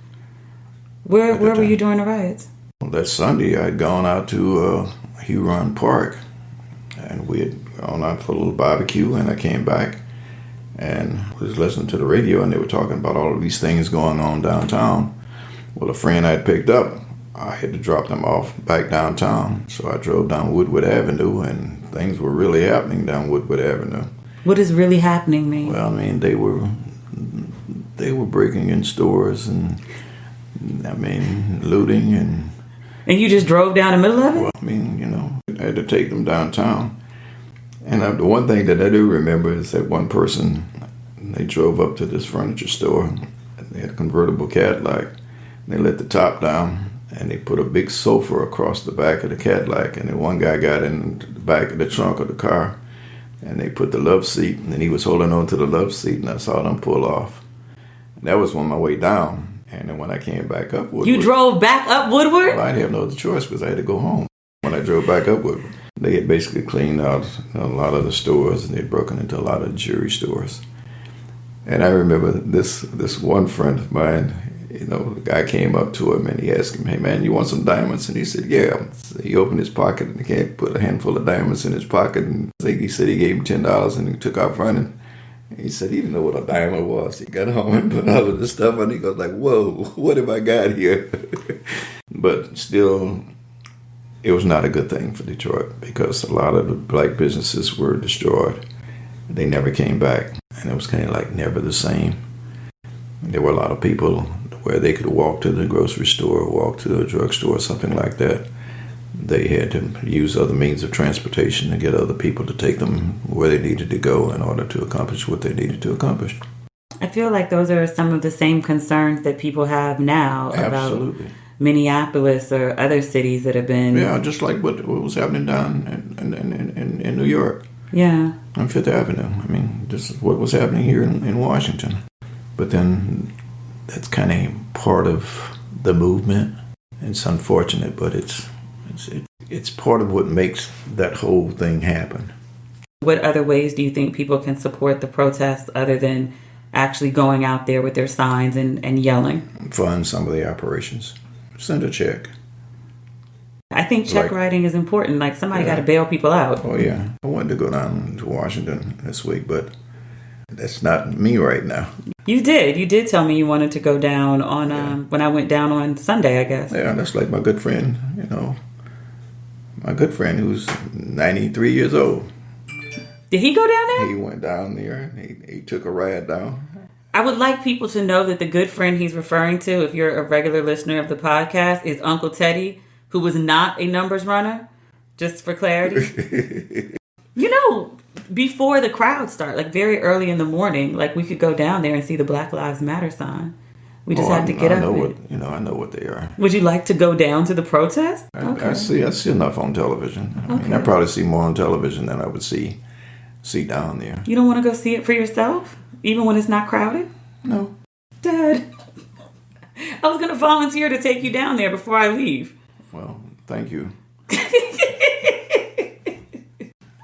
Speaker 1: Where were you during the riots?
Speaker 2: Well, that Sunday, I'd gone out to Huron Park, and we had gone out for a little barbecue, and I came back and was listening to the radio, and they were talking about all of these things going on downtown. Well, a friend I'd picked up, I had to drop them off back downtown, so I drove down Woodward Avenue, and things were really happening down Woodward Avenue.
Speaker 1: What does really happening mean?
Speaker 2: Well, I mean, they were breaking in stores and, I mean, looting and...
Speaker 1: And you just drove down the middle of it?
Speaker 2: Well, I mean, I had to take them downtown. And the one thing that I do remember is that one person, they drove up to this furniture store, and they had a convertible Cadillac. They let the top down, and they put a big sofa across the back of the Cadillac, and then one guy got in the back of the trunk of the car, and they put the love seat, and then he was holding on to the love seat, and I saw them pull off. And that was on my way down, and then when I came back up Woodward...
Speaker 1: You drove back up Woodward?
Speaker 2: Well, I didn't have no other choice because I had to go home. When I drove back up Woodward, they had basically cleaned out a lot of the stores, and they'd broken into a lot of jewelry stores. And I remember this one friend of mine, the guy came up to him and he asked him, "Hey man, you want some diamonds?" And he said, "Yeah." So he opened his pocket and he put a handful of diamonds in his pocket, and I think he said he gave him $10 and he took off running. He said he didn't know what a diamond was. He got home and put all of the stuff on. He goes like, "Whoa, what have I got here?" But still, it was not a good thing for Detroit because a lot of the black businesses were destroyed. They never came back, and it was kind of like never the same. There were a lot of people where they could walk to the grocery store, walk to a drugstore, something like that. They had to use other means of transportation to get other people to take them where they needed to go in order to accomplish what they needed to accomplish.
Speaker 1: I feel like those are some of the same concerns that people have now
Speaker 2: Absolutely.
Speaker 1: About Minneapolis or other cities that have been...
Speaker 2: Yeah, just like what was happening down in New York.
Speaker 1: Yeah.
Speaker 2: On Fifth Avenue. I mean, this is what was happening here in Washington. But then that's kind of part of the movement. It's unfortunate, but it's part of what makes that whole thing happen.
Speaker 1: What other ways do you think people can support the protests other than actually going out there with their signs and yelling?
Speaker 2: Fund some of the operations. Send a check.
Speaker 1: I think check writing is important. Like somebody got to bail people out.
Speaker 2: Oh, yeah. I wanted to go down to Washington this week, but that's not me right now.
Speaker 1: You did tell me you wanted to go down on when I went down on Sunday, I guess.
Speaker 2: Yeah, that's like my good friend, my good friend who's 93 years old.
Speaker 1: Did he go down there?
Speaker 2: He went down there. He took a ride down.
Speaker 1: I would like people to know that the good friend he's referring to, if you're a regular listener of the podcast, is Uncle Teddy, who was not a numbers runner, just for clarity. before the crowd start, like very early in the morning, like we could go down there and see the Black Lives Matter sign. We just had to get up.
Speaker 2: I know what they are.
Speaker 1: Would you like to go down to the protest?
Speaker 2: I see enough on television. I mean, I probably see more on television than I would see down there.
Speaker 1: You don't want to go see it for yourself, even when it's not crowded?
Speaker 2: No.
Speaker 1: Dad, I was going to volunteer to take you down there before I leave.
Speaker 2: Well, thank you.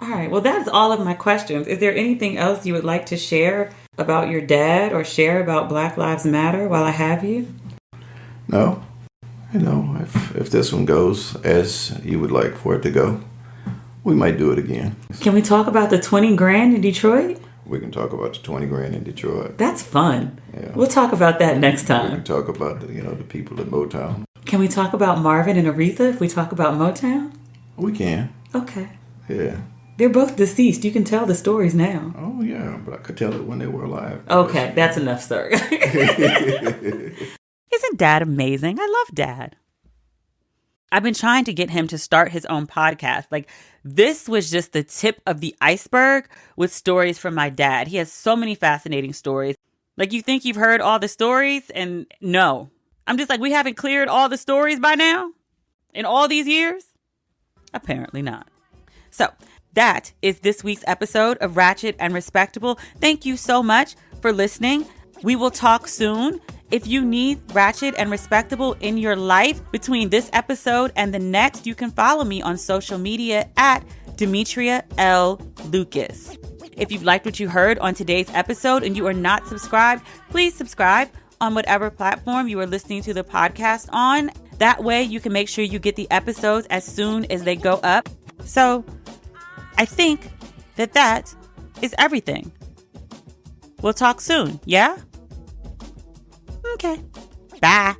Speaker 1: All right. Well, that's all of my questions. Is there anything else you would like to share about your dad or share about Black Lives Matter while I have you?
Speaker 2: No. If this one goes as you would like for it to go, we might do it again.
Speaker 1: Can we talk about the 20 grand in Detroit?
Speaker 2: We can talk about the 20 grand in Detroit.
Speaker 1: That's fun.
Speaker 2: Yeah.
Speaker 1: We'll talk about that next time.
Speaker 2: We can talk about the people at Motown.
Speaker 1: Can we talk about Marvin and Aretha if we talk about Motown?
Speaker 2: We can.
Speaker 1: Okay.
Speaker 2: Yeah.
Speaker 1: They're both deceased. You can tell the stories now.
Speaker 2: Oh, yeah, but I could tell it when they were alive.
Speaker 1: Okay, that's enough, sir. Isn't Dad amazing? I love Dad. I've been trying to get him to start his own podcast. Like, this was just the tip of the iceberg with stories from my dad. He has so many fascinating stories. Like, you think you've heard all the stories, and no. I'm just like, we haven't cleared all the stories by now? In all these years? Apparently not. So, that is this week's episode of Ratchet and Respectable. Thank you so much for listening. We will talk soon. If you need Ratchet and Respectable in your life between this episode and the next, you can follow me on social media at Demetria L. Lucas. If you've liked what you heard on today's episode and you are not subscribed, please subscribe on whatever platform you are listening to the podcast on. That way you can make sure you get the episodes as soon as they go up. So I think that is everything. We'll talk soon, yeah? Okay. Bye.